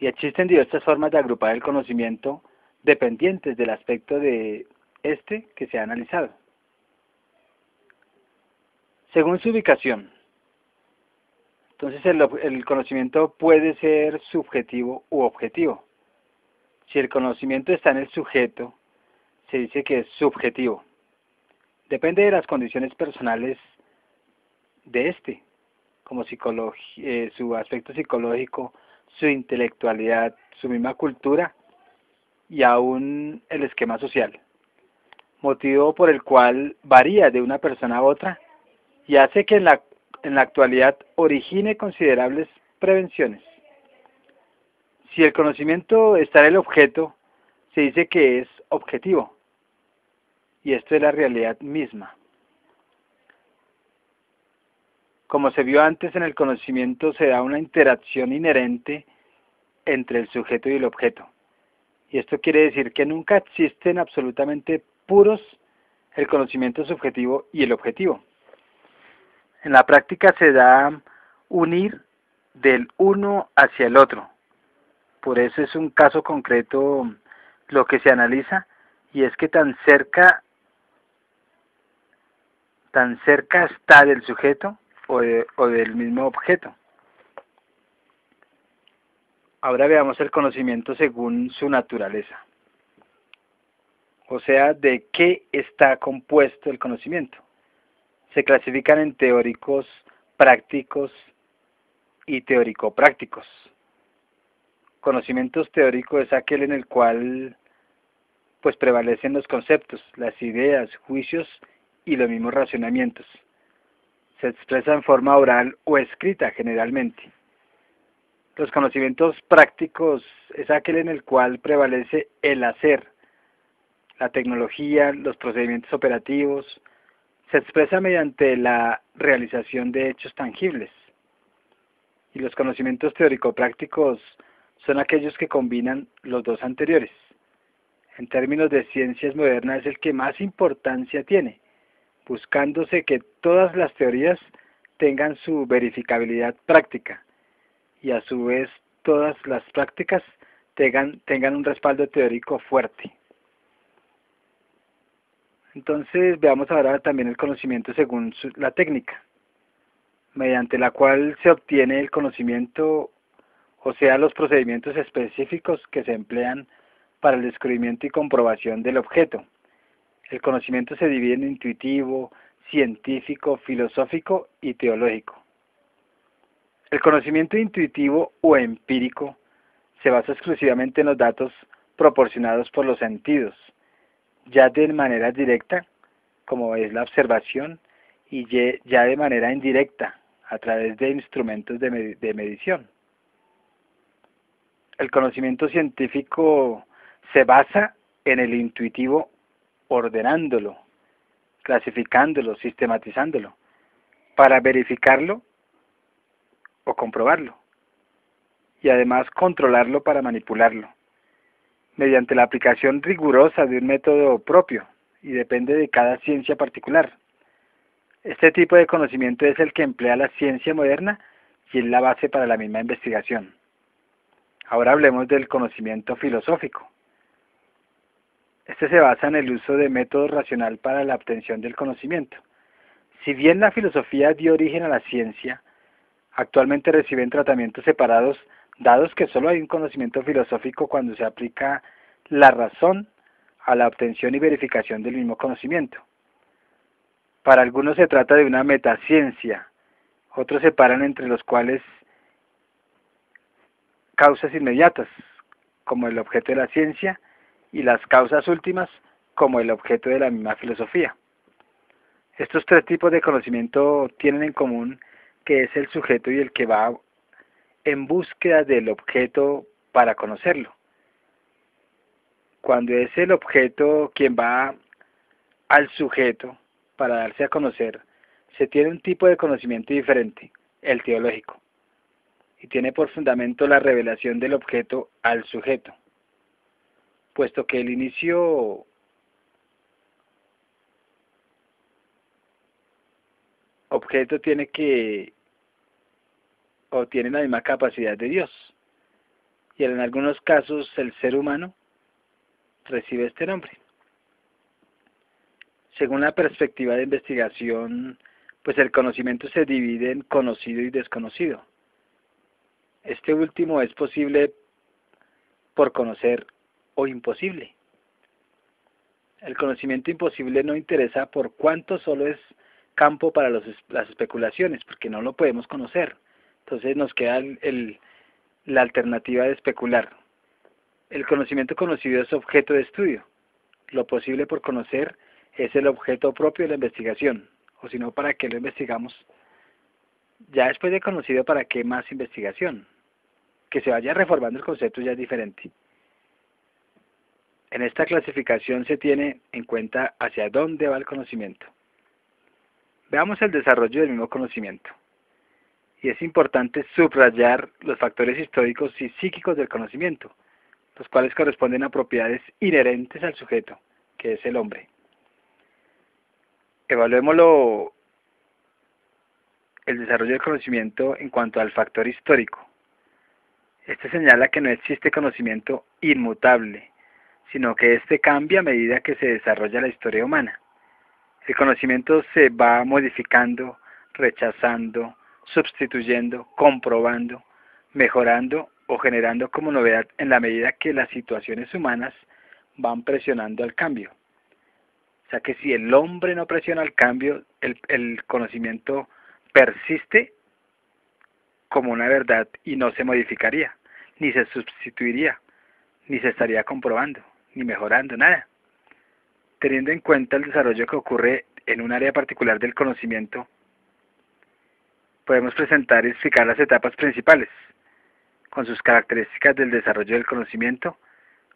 Y existen diversas formas de agrupar el conocimiento dependientes del aspecto de este que se ha analizado. Según su ubicación, entonces el conocimiento puede ser subjetivo u objetivo. Si el conocimiento está en el sujeto, se dice que es subjetivo. Depende de las condiciones personales de este, como su aspecto psicológico, su intelectualidad, su misma cultura y aún el esquema social, motivo por el cual varía de una persona a otra y hace que en la actualidad origine considerables prevenciones. Si el conocimiento está en el objeto, se dice que es objetivo, y esto es la realidad misma. Como se vio antes, en el conocimiento se da una interacción inherente entre el sujeto y el objeto. Y esto quiere decir que nunca existen absolutamente puros el conocimiento subjetivo y el objetivo. En la práctica se da unir del uno hacia el otro. Por eso es un caso concreto lo que se analiza, y es que tan cerca está del sujeto o del mismo objeto. Ahora veamos el conocimiento según su naturaleza. O sea, ¿de qué está compuesto el conocimiento? Se clasifican en teóricos, prácticos y teórico-prácticos. Conocimientos teóricos es aquel en el cual pues prevalecen los conceptos, las ideas, juicios y los mismos razonamientos. Se expresa en forma oral o escrita generalmente. Los conocimientos prácticos es aquel en el cual prevalece el hacer, la tecnología, los procedimientos operativos. Se expresa mediante la realización de hechos tangibles. Y los conocimientos teórico-prácticos son aquellos que combinan los dos anteriores. En términos de ciencias modernas es el que más importancia tiene, buscándose que todas las teorías tengan su verificabilidad práctica y a su vez todas las prácticas tengan un respaldo teórico fuerte. Entonces veamos ahora también el conocimiento según la técnica, mediante la cual se obtiene el conocimiento, o sea, los procedimientos específicos que se emplean para el descubrimiento y comprobación del objeto. El conocimiento se divide en intuitivo, científico, filosófico y teológico. El conocimiento intuitivo o empírico se basa exclusivamente en los datos proporcionados por los sentidos, ya de manera directa, como es la observación, y ya de manera indirecta, a través de instrumentos de medición. El conocimiento científico se basa en el intuitivo ordenándolo, clasificándolo, sistematizándolo, para verificarlo o comprobarlo, y además controlarlo para manipularlo, mediante la aplicación rigurosa de un método propio, y depende de cada ciencia particular. Este tipo de conocimiento es el que emplea la ciencia moderna y es la base para la misma investigación. Ahora hablemos del conocimiento filosófico. Este se basa en el uso de método racional para la obtención del conocimiento. Si bien la filosofía dio origen a la ciencia, actualmente reciben tratamientos separados, dados que solo hay un conocimiento filosófico cuando se aplica la razón a la obtención y verificación del mismo conocimiento. Para algunos se trata de una metaciencia, otros separan entre los cuales causas inmediatas, como el objeto de la ciencia, y las causas últimas, como el objeto de la misma filosofía. Estos tres tipos de conocimiento tienen en común que es el sujeto y el que va en búsqueda del objeto para conocerlo. Cuando es el objeto quien va al sujeto para darse a conocer, se tiene un tipo de conocimiento diferente, el teológico, y tiene por fundamento la revelación del objeto al sujeto, puesto que el inicio objeto tiene la misma capacidad de Dios, y en algunos casos el ser humano recibe este nombre. Según la perspectiva de investigación, pues el conocimiento se divide en conocido y desconocido. Este último es posible por conocer o imposible. El conocimiento imposible no interesa por cuanto solo es campo para las especulaciones, porque no lo podemos conocer. Entonces nos queda la alternativa de especular. El conocimiento conocido es objeto de estudio. Lo posible por conocer es el objeto propio de la investigación, o si no, ¿para qué lo investigamos? Ya después de conocido, ¿para qué más investigación? Que se vaya reformando el concepto ya es diferente. En esta clasificación se tiene en cuenta hacia dónde va el conocimiento. Veamos el desarrollo del mismo conocimiento. Y es importante subrayar los factores históricos y psíquicos del conocimiento, los cuales corresponden a propiedades inherentes al sujeto, que es el hombre. Evaluémoslo el desarrollo del conocimiento en cuanto al factor histórico. Este señala que no existe conocimiento inmutable, sino que este cambia a medida que se desarrolla la historia humana. El conocimiento se va modificando, rechazando, sustituyendo, comprobando, mejorando o generando como novedad en la medida que las situaciones humanas van presionando al cambio. O sea que si el hombre no presiona el cambio, el conocimiento persiste como una verdad y no se modificaría, ni se sustituiría, ni se estaría comprobando, ni mejorando, nada. Teniendo en cuenta el desarrollo que ocurre en un área particular del conocimiento, podemos presentar y explicar las etapas principales, con sus características del desarrollo del conocimiento,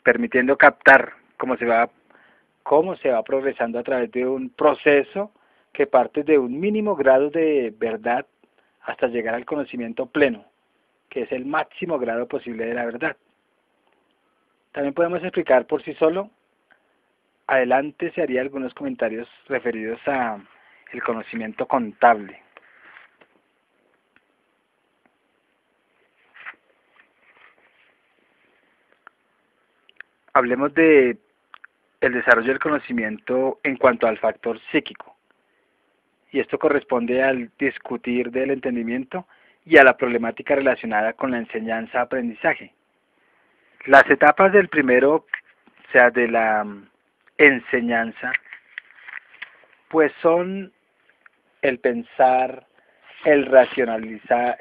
permitiendo captar cómo se va progresando a través de un proceso que parte de un mínimo grado de verdad hasta llegar al conocimiento pleno, que es el máximo grado posible de la verdad. También podemos explicar por sí solo. Adelante se haría algunos comentarios referidos a el conocimiento contable. Hablemos de el desarrollo del conocimiento en cuanto al factor psíquico, y esto corresponde al discutir del entendimiento y a la problemática relacionada con la enseñanza-aprendizaje. Las etapas del primero, o sea, de la enseñanza, pues son el pensar, el racionalizar,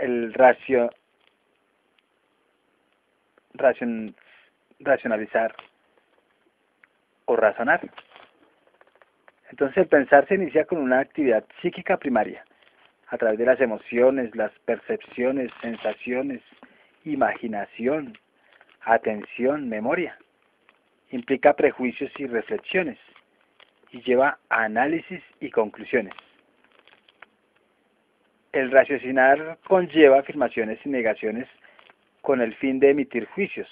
racionalizar o razonar. Entonces el pensar se inicia con una actividad psíquica primaria, a través de las emociones, las percepciones, sensaciones, imaginación, atención, memoria. Implica prejuicios y reflexiones, y lleva a análisis y conclusiones. El raciocinar conlleva afirmaciones y negaciones con el fin de emitir juicios,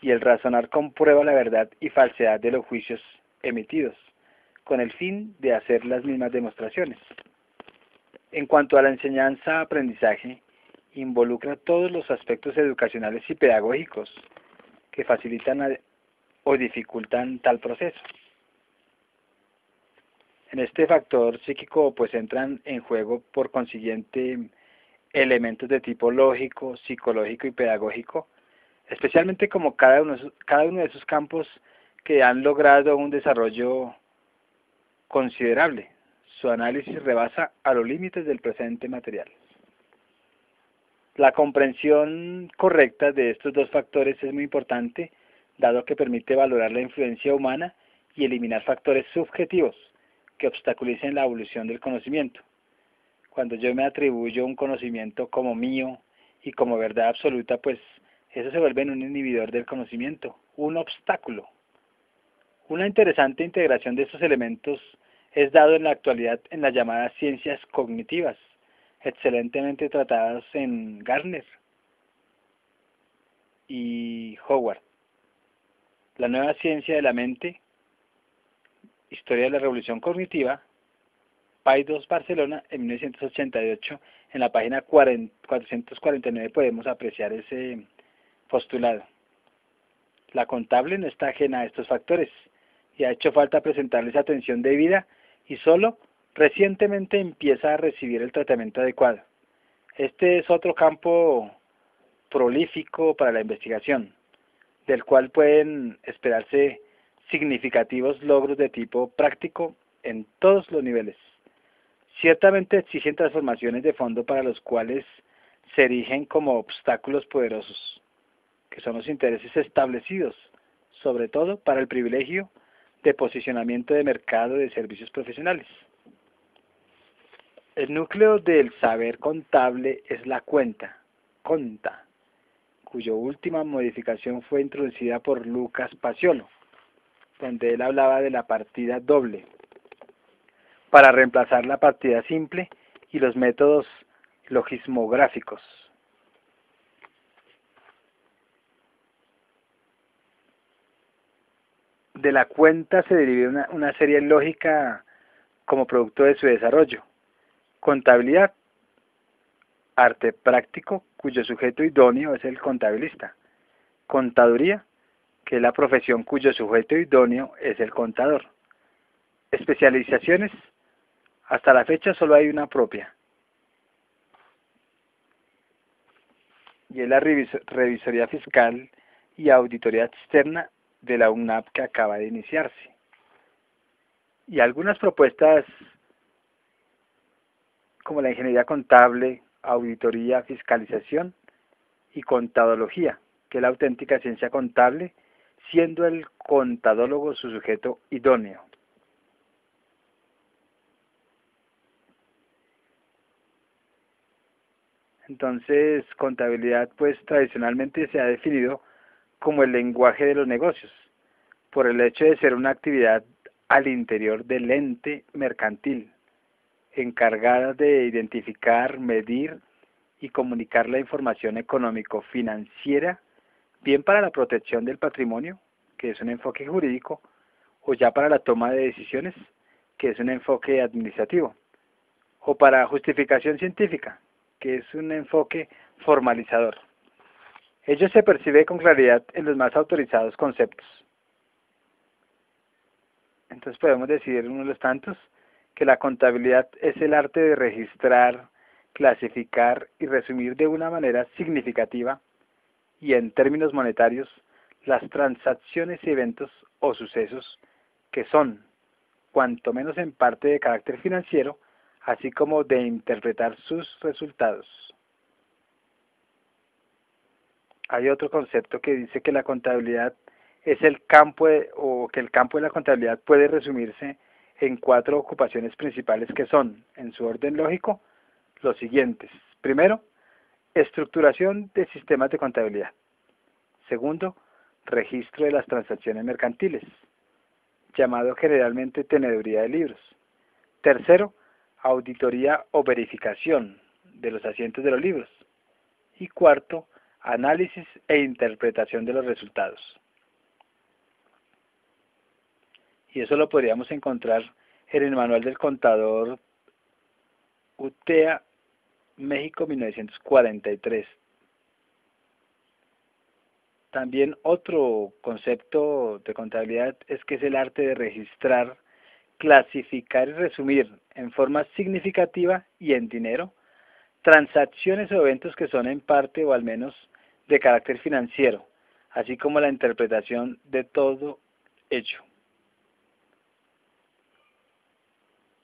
y el razonar comprueba la verdad y falsedad de los juicios emitidos, con el fin de hacer las mismas demostraciones. En cuanto a la enseñanza-aprendizaje, involucra todos los aspectos educacionales y pedagógicos que facilitan o dificultan tal proceso. En este factor psíquico pues entran en juego por consiguiente elementos de tipo lógico, psicológico y pedagógico, especialmente como cada uno de esos campos que han logrado un desarrollo considerable. Su análisis rebasa a los límites del presente material. La comprensión correcta de estos dos factores es muy importante, dado que permite valorar la influencia humana y eliminar factores subjetivos que obstaculicen la evolución del conocimiento. Cuando yo me atribuyo un conocimiento como mío y como verdad absoluta, pues eso se vuelve en un inhibidor del conocimiento, un obstáculo. Una interesante integración de estos elementos es dado en la actualidad en las llamadas ciencias cognitivas, excelentemente tratadas en Gardner y Howard. La nueva ciencia de la mente, historia de la revolución cognitiva, Paidós, Barcelona, en 1988, en la página 449 podemos apreciar ese postulado. La contable no está ajena a estos factores y ha hecho falta presentarles atención debida y solo recientemente empieza a recibir el tratamiento adecuado. Este es otro campo prolífico para la investigación, del cual pueden esperarse significativos logros de tipo práctico en todos los niveles. Ciertamente exigen transformaciones de fondo para los cuales se erigen como obstáculos poderosos, que son los intereses establecidos, sobre todo para el privilegio de posicionamiento de mercado de servicios profesionales. El núcleo del saber contable es la cuenta, conta, cuya última modificación fue introducida por Lucas Paciolo, donde él hablaba de la partida doble, para reemplazar la partida simple y los métodos logismográficos. De la cuenta se deriva una serie lógica como producto de su desarrollo. Contabilidad, arte práctico cuyo sujeto idóneo es el contabilista. Contaduría, que es la profesión cuyo sujeto idóneo es el contador. Especializaciones, hasta la fecha solo hay una propia, y es la revisoría fiscal y auditoría externa de la UNAP que acaba de iniciarse. Y algunas propuestas como la ingeniería contable, auditoría, fiscalización y contadología, que es la auténtica ciencia contable, siendo el contadólogo su sujeto idóneo. Entonces, contabilidad pues tradicionalmente se ha definido como el lenguaje de los negocios, por el hecho de ser una actividad al interior del ente mercantil, encargada de identificar, medir y comunicar la información económico-financiera, bien para la protección del patrimonio, que es un enfoque jurídico, o ya para la toma de decisiones, que es un enfoque administrativo, o para justificación científica, que es un enfoque formalizador. Ello se percibe con claridad en los más autorizados conceptos. Entonces podemos decir uno de los tantos que la contabilidad es el arte de registrar, clasificar y resumir de una manera significativa y en términos monetarios las transacciones y eventos o sucesos que son, cuanto menos en parte de carácter financiero, así como de interpretar sus resultados. Hay otro concepto que dice que la contabilidad es el campo o que el campo de la contabilidad puede resumirse en 4 ocupaciones principales que son, en su orden lógico, los siguientes. Primero, estructuración de sistemas de contabilidad. Segundo, registro de las transacciones mercantiles, llamado generalmente teneduría de libros. Tercero, auditoría o verificación de los asientos de los libros. Y cuarto, análisis e interpretación de los resultados. Y eso lo podríamos encontrar en el Manual del Contador UTEA México 1943. También otro concepto de contabilidad es que es el arte de registrar, clasificar y resumir en forma significativa y en dinero transacciones o eventos que son en parte o al menos de carácter financiero, así como la interpretación de todo hecho.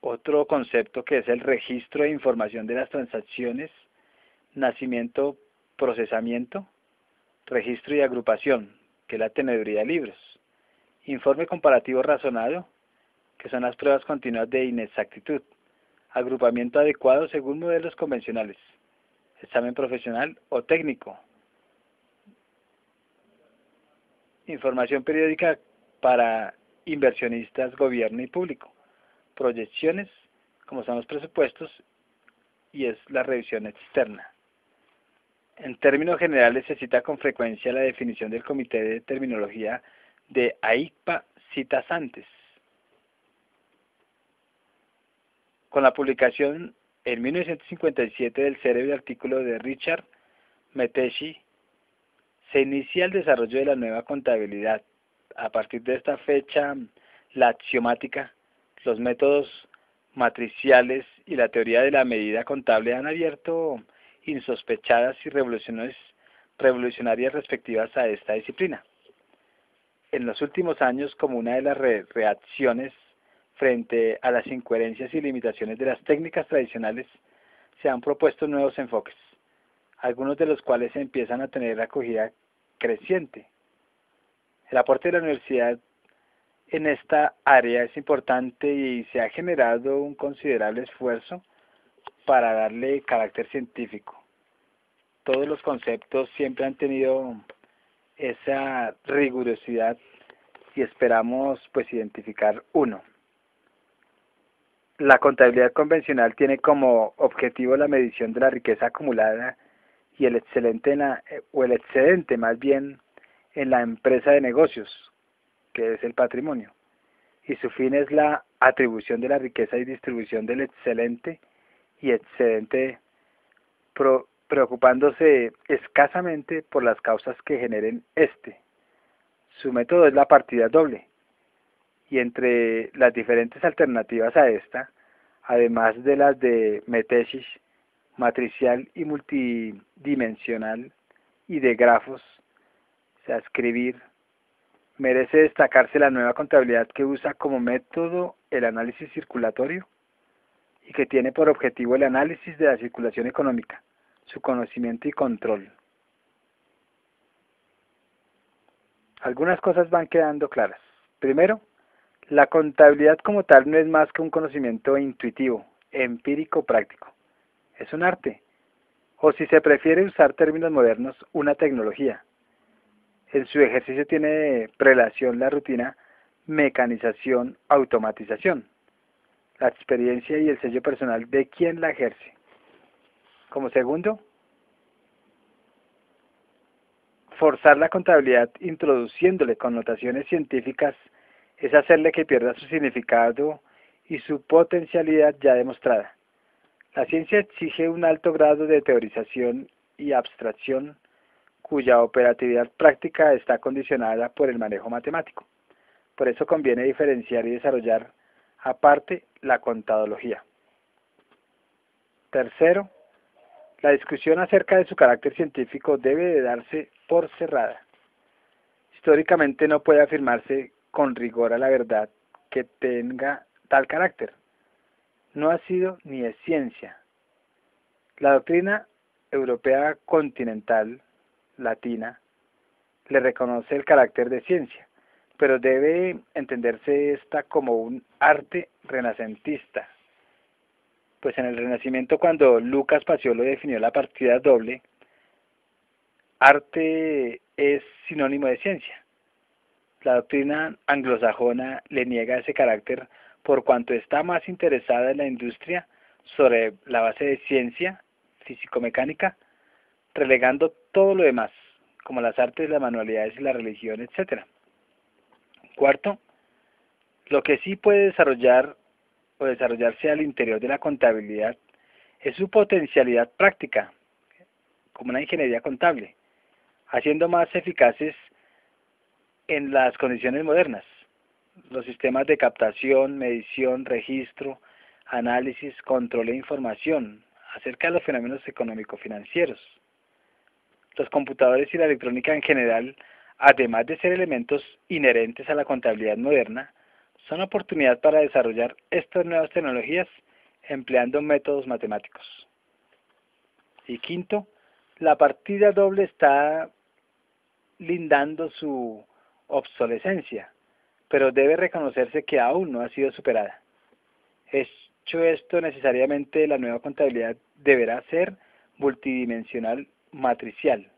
Otro concepto que es el registro de información de las transacciones, nacimiento, procesamiento, registro y agrupación, que es la teneduría de libros, informe comparativo razonado, que son las pruebas continuas de inexactitud, agrupamiento adecuado según modelos convencionales, examen profesional o técnico, información periódica para inversionistas, gobierno y público, proyecciones, como son los presupuestos, y es la revisión externa. En términos generales, se cita con frecuencia la definición del Comité de Terminología de AICPA citas antes. Con la publicación en 1957 del célebre artículo de Richard Meteshi, se inicia el desarrollo de la nueva contabilidad. A partir de esta fecha, la axiomática, los métodos matriciales y la teoría de la medida contable han abierto insospechadas y revolucionarias respectivas a esta disciplina. En los últimos años, como una de las reacciones frente a las incoherencias y limitaciones de las técnicas tradicionales, se han propuesto nuevos enfoques, algunos de los cuales empiezan a tener acogida creciente. El aporte de la universidad en esta área es importante y se ha generado un considerable esfuerzo para darle carácter científico. Todos los conceptos siempre han tenido esa rigurosidad y esperamos pues identificar uno. La contabilidad convencional tiene como objetivo la medición de la riqueza acumulada y el excedente más bien en la empresa de negocios, que es el patrimonio, y su fin es la atribución de la riqueza y distribución del excelente y excedente, preocupándose escasamente por las causas que generen este. Su método es la partida doble, y entre las diferentes alternativas a esta, además de las de Meteshi, matricial y multidimensional, y de grafos, o sea, escribir, merece destacarse la nueva contabilidad que usa como método el análisis circulatorio y que tiene por objetivo el análisis de la circulación económica, su conocimiento y control. Algunas cosas van quedando claras. Primero, la contabilidad como tal no es más que un conocimiento intuitivo, empírico, práctico. Es un arte, o si se prefiere usar términos modernos, una tecnología. En su ejercicio tiene prelación la rutina mecanización, automatización, la experiencia y el sello personal de quien la ejerce. Como segundo, forzar la contabilidad introduciéndole connotaciones científicas es hacerle que pierda su significado y su potencialidad ya demostrada. La ciencia exige un alto grado de teorización y abstracción cuya operatividad práctica está condicionada por el manejo matemático. Por eso conviene diferenciar y desarrollar aparte la contadología. Tercero, la discusión acerca de su carácter científico debe de darse por cerrada. Históricamente no puede afirmarse con rigor a la verdad que tenga tal carácter. No ha sido ni es ciencia. La doctrina europea continental, latina, le reconoce el carácter de ciencia, pero debe entenderse esta como un arte renacentista. Pues en el Renacimiento, cuando Lucas Paciolo definió la partida doble, arte es sinónimo de ciencia. La doctrina anglosajona le niega ese carácter por cuanto está más interesada en la industria sobre la base de ciencia físico-mecánica, relegando todo lo demás, como las artes, las manualidades y la religión, etc. Cuarto, lo que sí puede desarrollar o desarrollarse al interior de la contabilidad es su potencialidad práctica, como una ingeniería contable, haciendo más eficaces en las condiciones modernas los sistemas de captación, medición, registro, análisis, control e información acerca de los fenómenos económico-financieros. Los computadores y la electrónica en general, además de ser elementos inherentes a la contabilidad moderna, son oportunidad para desarrollar estas nuevas tecnologías empleando métodos matemáticos. Y quinto, la partida doble está lindando su obsolescencia, pero debe reconocerse que aún no ha sido superada. Hecho esto, necesariamente la nueva contabilidad deberá ser multidimensional matricial.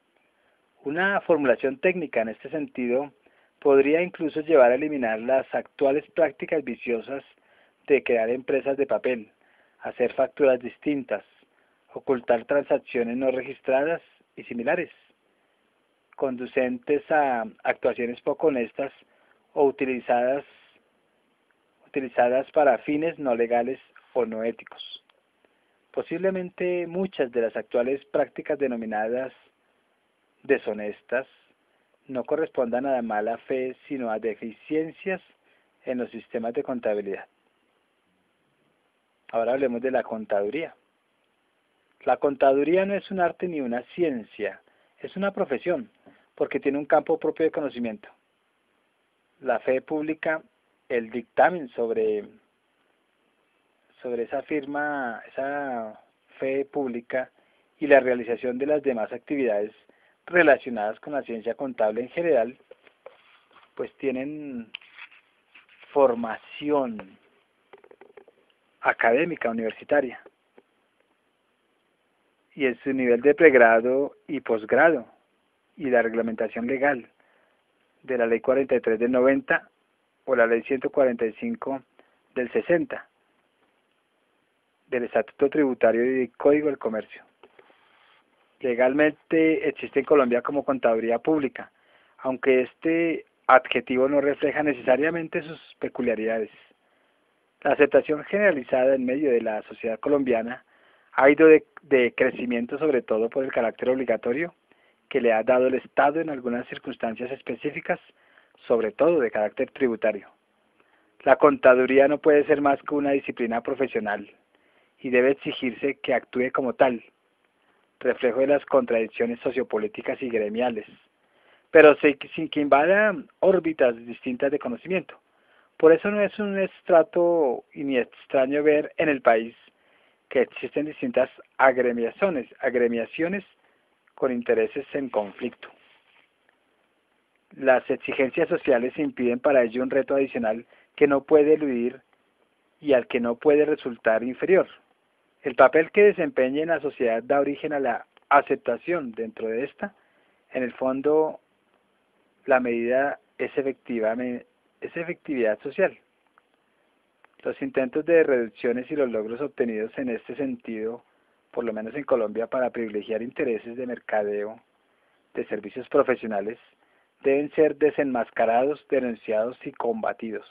Una formulación técnica en este sentido podría incluso llevar a eliminar las actuales prácticas viciosas de crear empresas de papel, hacer facturas distintas, ocultar transacciones no registradas y similares, conducentes a actuaciones poco honestas o utilizadas para fines no legales o no éticos. Posiblemente muchas de las actuales prácticas denominadas deshonestas no correspondan a la mala fe, sino a deficiencias en los sistemas de contabilidad. Ahora hablemos de la contaduría. La contaduría no es un arte ni una ciencia, es una profesión, porque tiene un campo propio de conocimiento. La fe pública, el dictamen sobre esa firma, esa fe pública y la realización de las demás actividades relacionadas con la ciencia contable en general, pues tienen formación académica universitaria y en su nivel de pregrado y posgrado y la reglamentación legal de la Ley 43 del 90 o la Ley 145 del 60 del Estatuto Tributario y Código del Comercio. Legalmente existe en Colombia como contaduría pública, aunque este adjetivo no refleja necesariamente sus peculiaridades. La aceptación generalizada en medio de la sociedad colombiana ha ido de crecimiento sobre todo por el carácter obligatorio que le ha dado el Estado en algunas circunstancias específicas, sobre todo de carácter tributario. La contaduría no puede ser más que una disciplina profesional y debe exigirse que actúe como tal, reflejo de las contradicciones sociopolíticas y gremiales, pero sin que invada órbitas distintas de conocimiento. Por eso no es un extrato ni extraño ver en el país que existen distintas agremiaciones con intereses en conflicto. Las exigencias sociales impiden para ello un reto adicional que no puede eludir y al que no puede resultar inferior. El papel que desempeña en la sociedad da origen a la aceptación dentro de esta. En el fondo, la medida es efectividad social. Los intentos de reducciones y los logros obtenidos en este sentido, por lo menos en Colombia, para privilegiar intereses de mercadeo de servicios profesionales, deben ser desenmascarados, denunciados y combatidos.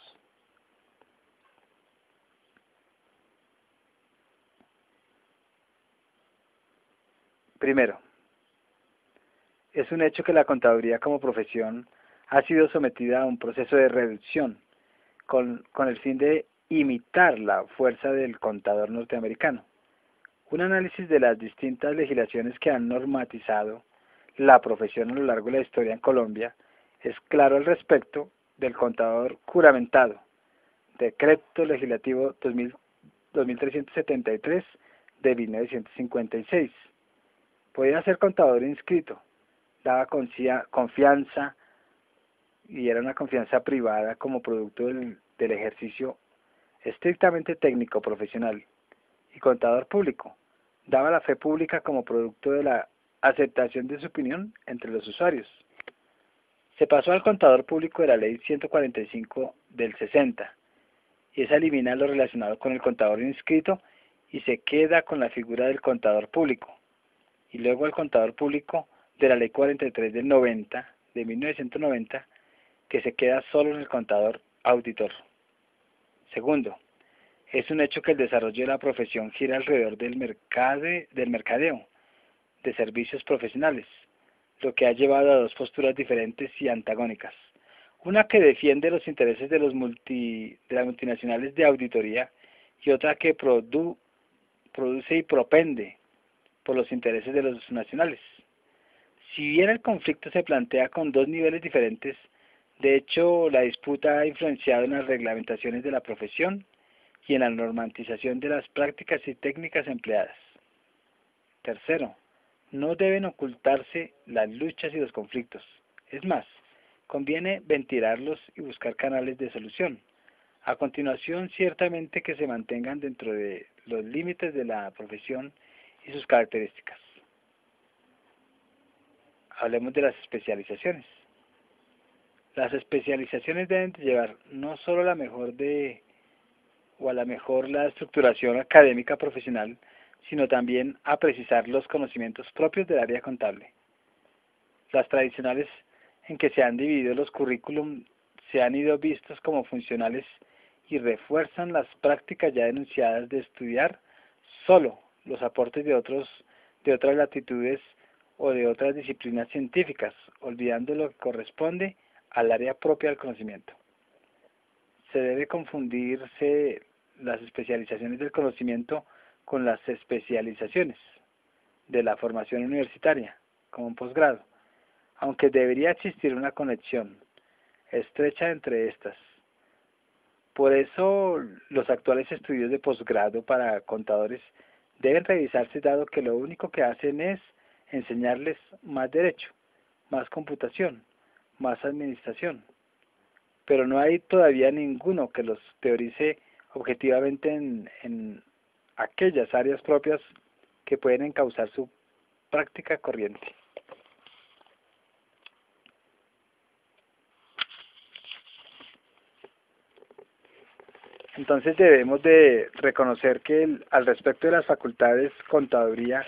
Primero, es un hecho que la contaduría como profesión ha sido sometida a un proceso de reducción con el fin de imitar la fuerza del contador norteamericano. Un análisis de las distintas legislaciones que han normatizado la profesión a lo largo de la historia en Colombia es claro al respecto del contador juramentado, Decreto Legislativo 2373 de 1956. Podía ser contador inscrito, daba confianza y era una confianza privada como producto del ejercicio estrictamente técnico profesional, y contador público, daba la fe pública como producto de la aceptación de su opinión entre los usuarios. Se pasó al contador público de la Ley 145 del 60, y esa elimina lo relacionado con el contador inscrito y se queda con la figura del contador público, y luego al contador público de la Ley 43 del 90, de 1990, que se queda solo en el contador auditor. Segundo, es un hecho que el desarrollo de la profesión gira alrededor del mercadeo de servicios profesionales, lo que ha llevado a dos posturas diferentes y antagónicas. Una que defiende los intereses de las multinacionales de auditoría y otra que produce y propende por los intereses de los nacionales. Si bien el conflicto se plantea con dos niveles diferentes, de hecho la disputa ha influenciado en las reglamentaciones de la profesión y en la normatización de las prácticas y técnicas empleadas. Tercero, no deben ocultarse las luchas y los conflictos. Es más, conviene ventilarlos y buscar canales de solución. A continuación, ciertamente que se mantengan dentro de los límites de la profesión y sus características. Hablemos de las especializaciones. Las especializaciones deben llevar no solo a la mejor la estructuración académica profesional, sino también a precisar los conocimientos propios del área contable. Las tradicionales en que se han dividido los currículum se han ido vistos como funcionales y refuerzan las prácticas ya denunciadas de estudiar solo los aportes de otras latitudes o de otras disciplinas científicas, olvidando lo que corresponde al área propia del conocimiento. Se debe confundirse las especializaciones del conocimiento con las especializaciones de la formación universitaria, como un posgrado, aunque debería existir una conexión estrecha entre estas. Por eso, los actuales estudios de posgrado para contadores deben revisarse, dado que lo único que hacen es enseñarles más derecho, más computación, más administración, pero no hay todavía ninguno que los teorice objetivamente en aquellas áreas propias que pueden encauzar su práctica corriente. Entonces debemos de reconocer que al respecto de las facultades contaduría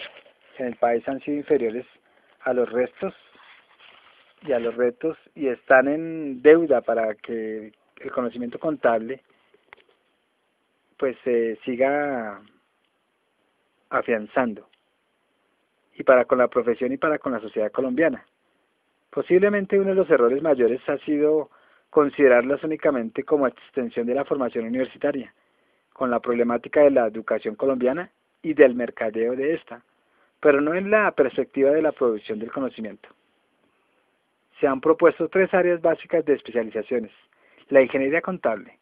en el país han sido inferiores a los restos y a los retos, y están en deuda para que el conocimiento contable pues se siga afianzando, y para con la profesión y para con la sociedad colombiana. Posiblemente uno de los errores mayores ha sido considerarlas únicamente como extensión de la formación universitaria, con la problemática de la educación colombiana y del mercadeo de esta, pero no en la perspectiva de la producción del conocimiento. Se han propuesto tres áreas básicas de especializaciones: la ingeniería contable,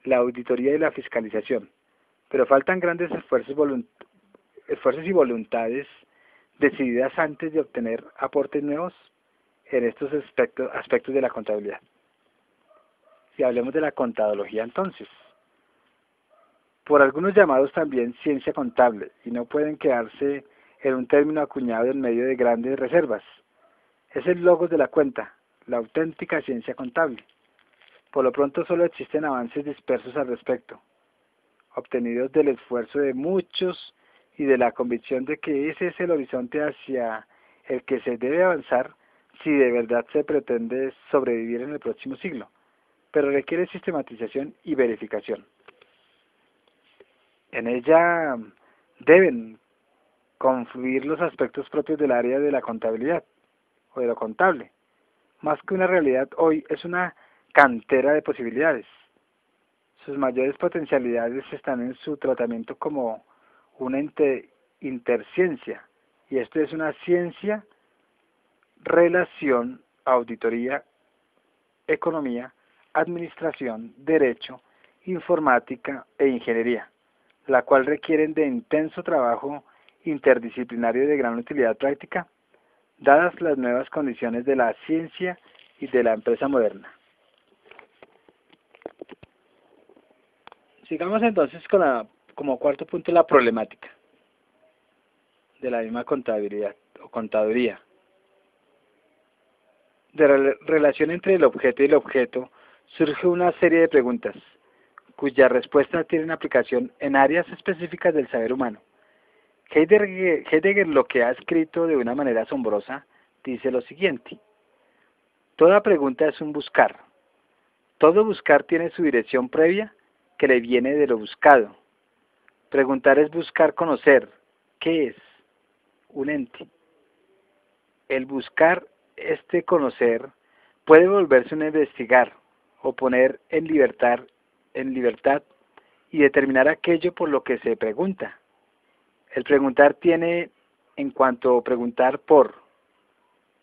la auditoría y la fiscalización, pero faltan grandes esfuerzos y voluntades decididas antes de obtener aportes nuevos en estos aspectos de la contabilidad. Y hablemos de la contadología entonces. Por algunos llamados también ciencia contable, y no pueden quedarse en un término acuñado en medio de grandes reservas. Es el logos de la cuenta, la auténtica ciencia contable. Por lo pronto solo existen avances dispersos al respecto, obtenidos del esfuerzo de muchos y de la convicción de que ese es el horizonte hacia el que se debe avanzar si de verdad se pretende sobrevivir en el próximo siglo, pero requiere sistematización y verificación. En ella deben confluir los aspectos propios del área de la contabilidad o de lo contable, Más que una realidad, hoy es una cantera de posibilidades. Sus mayores potencialidades están en su tratamiento como una interciencia, y esto es una ciencia, relación, auditoría, economía, administración, derecho, informática e ingeniería, la cual requieren de intenso trabajo interdisciplinario de gran utilidad práctica, dadas las nuevas condiciones de la ciencia y de la empresa moderna. Sigamos entonces con como cuarto punto la problemática de la misma contabilidad o contaduría. De la relación entre el objeto y el objeto surge una serie de preguntas, cuya respuesta tienen aplicación en áreas específicas del saber humano. Heidegger, lo que ha escrito de una manera asombrosa, dice lo siguiente: toda pregunta es un buscar. Todo buscar tiene su dirección previa, que le viene de lo buscado. Preguntar es buscar conocer. ¿Qué es? Un ente. El buscar este conocer puede volverse un investigar o poner en libertad y determinar aquello por lo que se pregunta. El preguntar tiene en cuanto preguntar por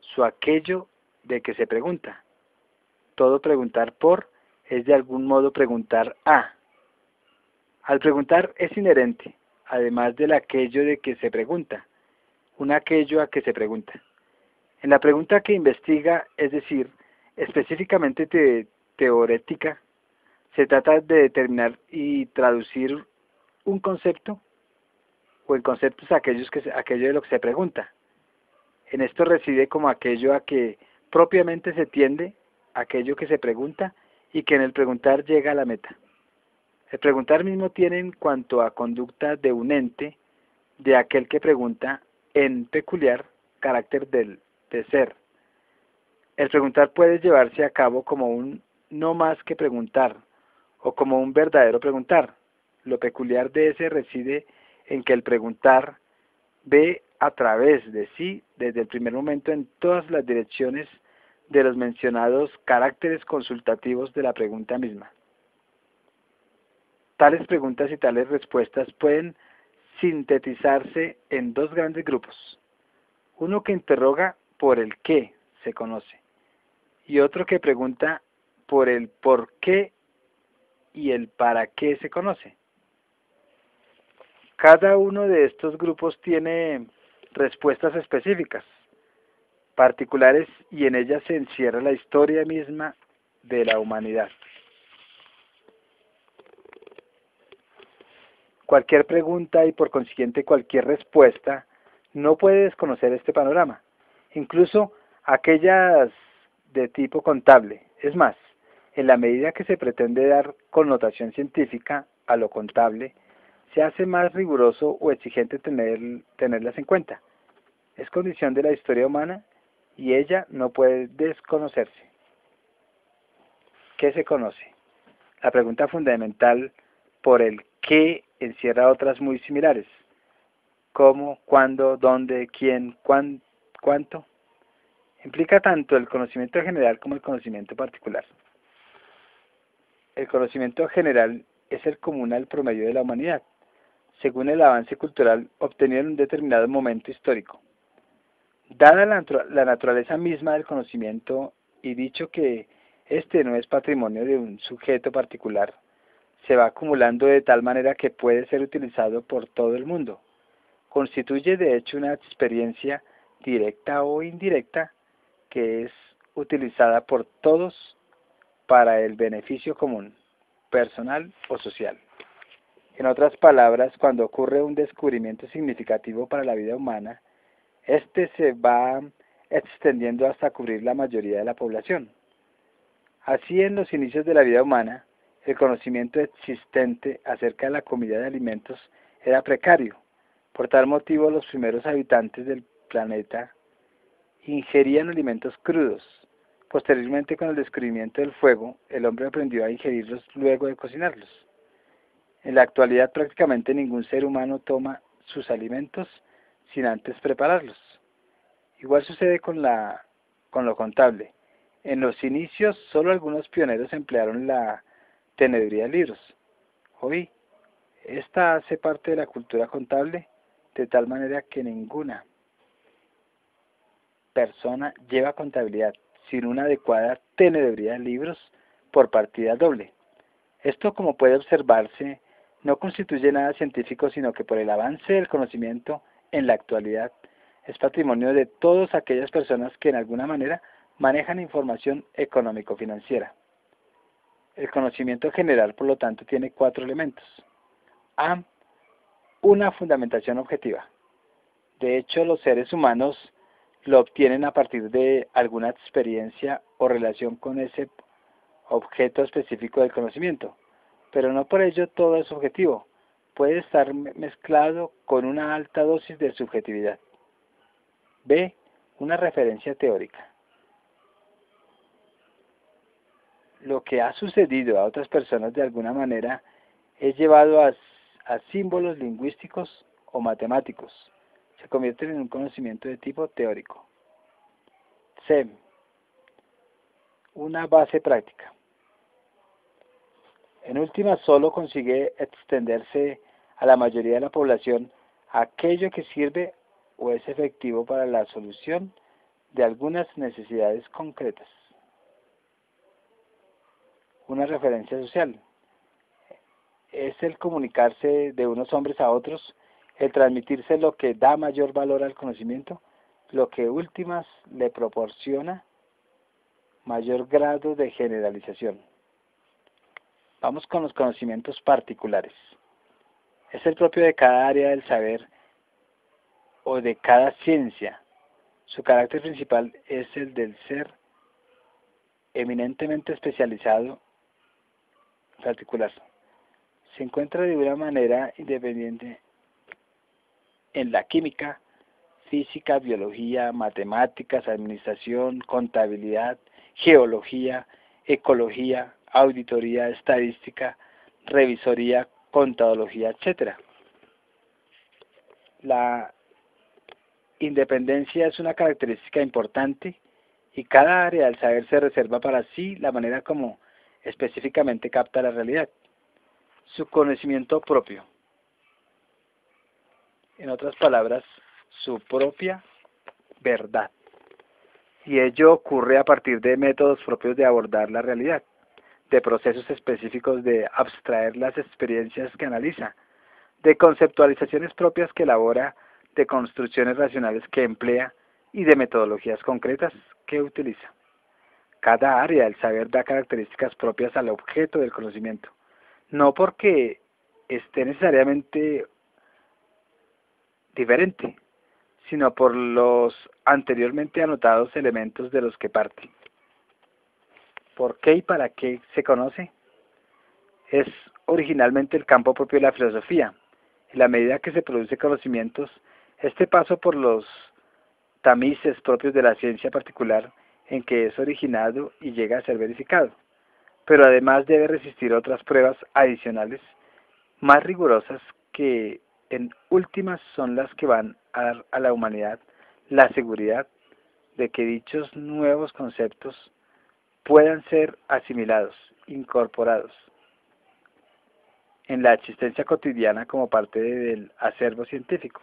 su aquello de que se pregunta. Todo preguntar por es de algún modo preguntar a. Al preguntar es inherente, además del aquello de que se pregunta, un aquello a que se pregunta. En la pregunta que investiga, es decir, específicamente teorética, se trata de determinar y traducir un concepto, o el concepto es aquello de lo que se pregunta. En esto reside como aquello a que propiamente se tiende, aquello que se pregunta, y que en el preguntar llega a la meta. El preguntar mismo tiene en cuanto a conducta de un ente, de aquel que pregunta, en peculiar carácter de ser. El preguntar puede llevarse a cabo como un no más que preguntar, o como un verdadero preguntar. Lo peculiar de ese reside en que el preguntar ve a través de sí desde el primer momento en todas las direcciones de los mencionados caracteres consultativos de la pregunta misma. Tales preguntas y tales respuestas pueden sintetizarse en dos grandes grupos: uno que interroga por el qué se conoce y otro que pregunta por el por qué y el para qué se conoce. Cada uno de estos grupos tiene respuestas específicas, particulares, y en ellas se encierra la historia misma de la humanidad. Cualquier pregunta y por consiguiente cualquier respuesta no puede desconocer este panorama, incluso aquellas de tipo contable. Es más, en la medida que se pretende dar connotación científica a lo contable, se hace más riguroso o exigente tenerlas en cuenta. Es condición de la historia humana y ella no puede desconocerse. ¿Qué se conoce? La pregunta fundamental por el qué encierra otras muy similares: cómo, cuándo, dónde, quién, cuánto. Implica tanto el conocimiento general como el conocimiento particular. El conocimiento general es el común al promedio de la humanidad, según el avance cultural obtenido en un determinado momento histórico. Dada la naturaleza misma del conocimiento y dicho que este no es patrimonio de un sujeto particular, se va acumulando de tal manera que puede ser utilizado por todo el mundo. Constituye de hecho una experiencia directa o indirecta que es utilizada por todos para el beneficio común, personal o social. En otras palabras, cuando ocurre un descubrimiento significativo para la vida humana, este se va extendiendo hasta cubrir la mayoría de la población. Así, en los inicios de la vida humana, el conocimiento existente acerca de la comida de alimentos era precario. Por tal motivo, los primeros habitantes del planeta ingerían alimentos crudos. Posteriormente, con el descubrimiento del fuego, el hombre aprendió a ingerirlos luego de cocinarlos. En la actualidad, prácticamente ningún ser humano toma sus alimentos sin antes prepararlos. Igual sucede con lo contable. En los inicios, solo algunos pioneros emplearon la teneduría de libros. Hoy, esta hace parte de la cultura contable de tal manera que ninguna persona lleva contabilidad sin una adecuada teneduría de libros por partida doble. Esto, como puede observarse, no constituye nada científico, sino que por el avance del conocimiento en la actualidad es patrimonio de todas aquellas personas que en alguna manera manejan información económico-financiera. El conocimiento general, por lo tanto, tiene 4 elementos. A. Una fundamentación objetiva. De hecho, los seres humanos lo obtienen a partir de alguna experiencia o relación con ese objeto específico del conocimiento, pero no por ello todo es objetivo. Puede estar mezclado con una alta dosis de subjetividad. B. Una referencia teórica. Lo que ha sucedido a otras personas de alguna manera es llevado a símbolos lingüísticos o matemáticos. Se convierten en un conocimiento de tipo teórico. C. Una base práctica. En última, solo consigue extenderse a la mayoría de la población aquello que sirve o es efectivo para la solución de algunas necesidades concretas. Una referencia social. Es el comunicarse de unos hombres a otros, el transmitirse lo que da mayor valor al conocimiento, lo que últimas le proporciona mayor grado de generalización. Vamos con los conocimientos particulares. Es el propio de cada área del saber o de cada ciencia. Su carácter principal es el del ser eminentemente especializado particular. Se encuentra de una manera independiente en la química, física, biología, matemáticas, administración, contabilidad, geología, ecología, auditoría, estadística, revisoría, contadología, etc. La independencia es una característica importante y cada área del saber se reserva para sí la manera como específicamente capta la realidad. Su conocimiento propio. En otras palabras, su propia verdad. Y ello ocurre a partir de métodos propios de abordar la realidad, de procesos específicos de abstraer las experiencias que analiza, de conceptualizaciones propias que elabora, de construcciones racionales que emplea y de metodologías concretas que utiliza. Cada área del saber da características propias al objeto del conocimiento, no porque esté necesariamente diferente, sino por los anteriormente anotados elementos de los que parte. ¿Por qué y para qué se conoce? Es originalmente el campo propio de la filosofía. En la medida que se produce conocimientos, este paso por los tamices propios de la ciencia particular en que es originado y llega a ser verificado. Pero además debe resistir otras pruebas adicionales, más rigurosas, que en últimas son las que van a dar a la humanidad la seguridad de que dichos nuevos conceptos puedan ser asimilados, incorporados en la existencia cotidiana como parte del acervo científico.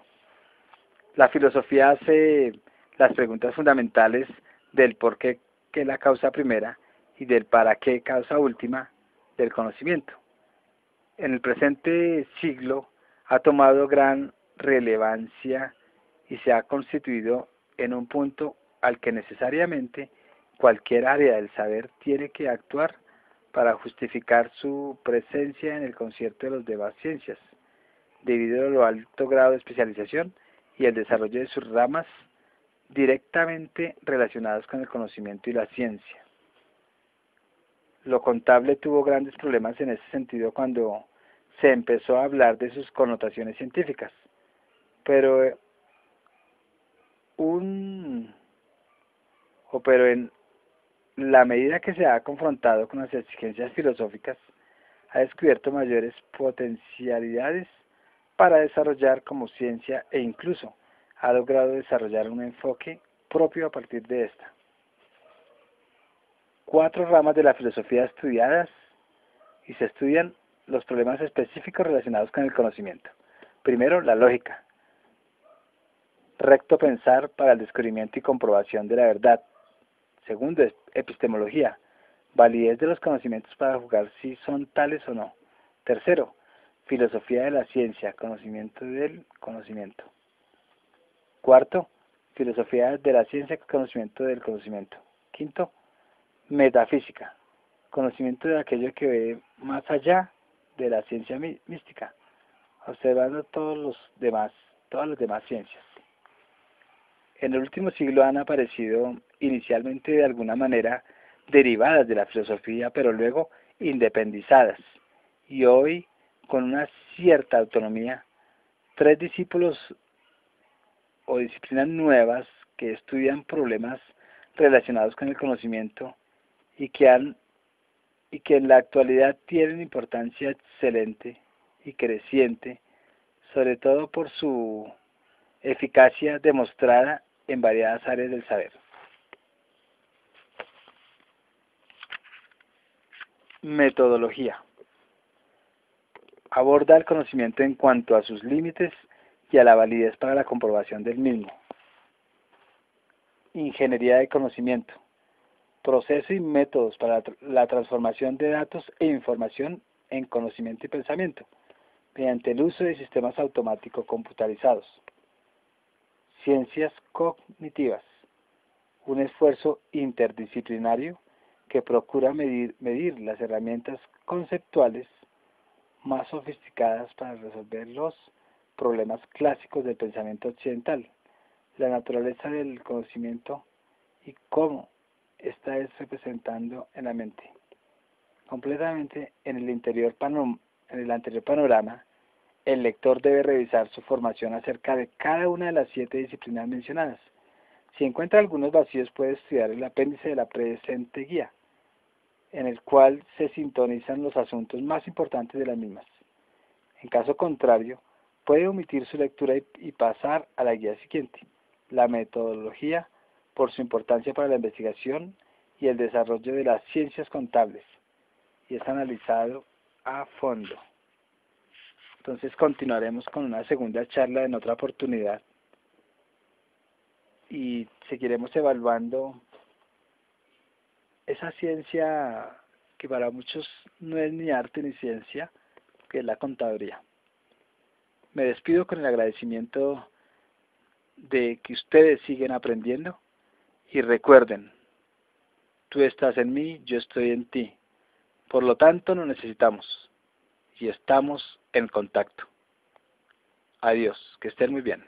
La filosofía hace las preguntas fundamentales del por qué, que es la causa primera, y del para qué, causa última, del conocimiento. En el presente siglo ha tomado gran relevancia y se ha constituido en un punto al que necesariamente cualquier área del saber tiene que actuar para justificar su presencia en el concierto de las demás ciencias, debido a lo alto grado de especialización y el desarrollo de sus ramas directamente relacionadas con el conocimiento y la ciencia. Lo contable tuvo grandes problemas en ese sentido cuando se empezó a hablar de sus connotaciones científicas, pero en la medida que se ha confrontado con las exigencias filosóficas, ha descubierto mayores potencialidades para desarrollar como ciencia e incluso ha logrado desarrollar un enfoque propio a partir de esta. 4 ramas de la filosofía estudiadas y se estudian los problemas específicos relacionados con el conocimiento. Primero, la lógica. Recto pensar para el descubrimiento y comprobación de la verdad. Segundo, epistemología. Validez de los conocimientos para juzgar si son tales o no. Tercero, filosofía de la ciencia, conocimiento del conocimiento. Cuarto, filosofía de la ciencia, conocimiento del conocimiento. Quinto, metafísica, conocimiento de aquello que ve más allá de la ciencia mística, observando todas las demás ciencias. En el último siglo han aparecido inicialmente de alguna manera derivadas de la filosofía, pero luego independizadas, y hoy con una cierta autonomía, 3 discípulos o disciplinas nuevas que estudian problemas relacionados con el conocimiento y que en la actualidad tienen importancia excelente y creciente, sobre todo por su eficacia demostrada en variadas áreas del saber. Metodología. Aborda el conocimiento en cuanto a sus límites y a la validez para la comprobación del mismo. Ingeniería de conocimiento. Proceso y métodos para la transformación de datos e información en conocimiento y pensamiento, mediante el uso de sistemas automáticos computarizados. Ciencias cognitivas. Un esfuerzo interdisciplinario que procura medir las herramientas conceptuales más sofisticadas para resolver los problemas clásicos del pensamiento occidental, la naturaleza del conocimiento y cómo esta es representando en la mente. Completamente en el anterior panorama, el lector debe revisar su formación acerca de cada una de las 7 disciplinas mencionadas. Si encuentra algunos vacíos, puede estudiar el apéndice de la presente guía, en el cual se sintonizan los asuntos más importantes de las mismas. En caso contrario, puede omitir su lectura y pasar a la guía siguiente. La metodología, por su importancia para la investigación y el desarrollo de las ciencias contables, y es analizado a fondo. Entonces continuaremos con una segunda charla en otra oportunidad y seguiremos evaluando esa ciencia que para muchos no es ni arte ni ciencia, que es la contaduría. Me despido con el agradecimiento de que ustedes siguen aprendiendo y recuerden, tú estás en mí, yo estoy en ti. Por lo tanto, nos necesitamos y estamos en contacto. Adiós, que estén muy bien.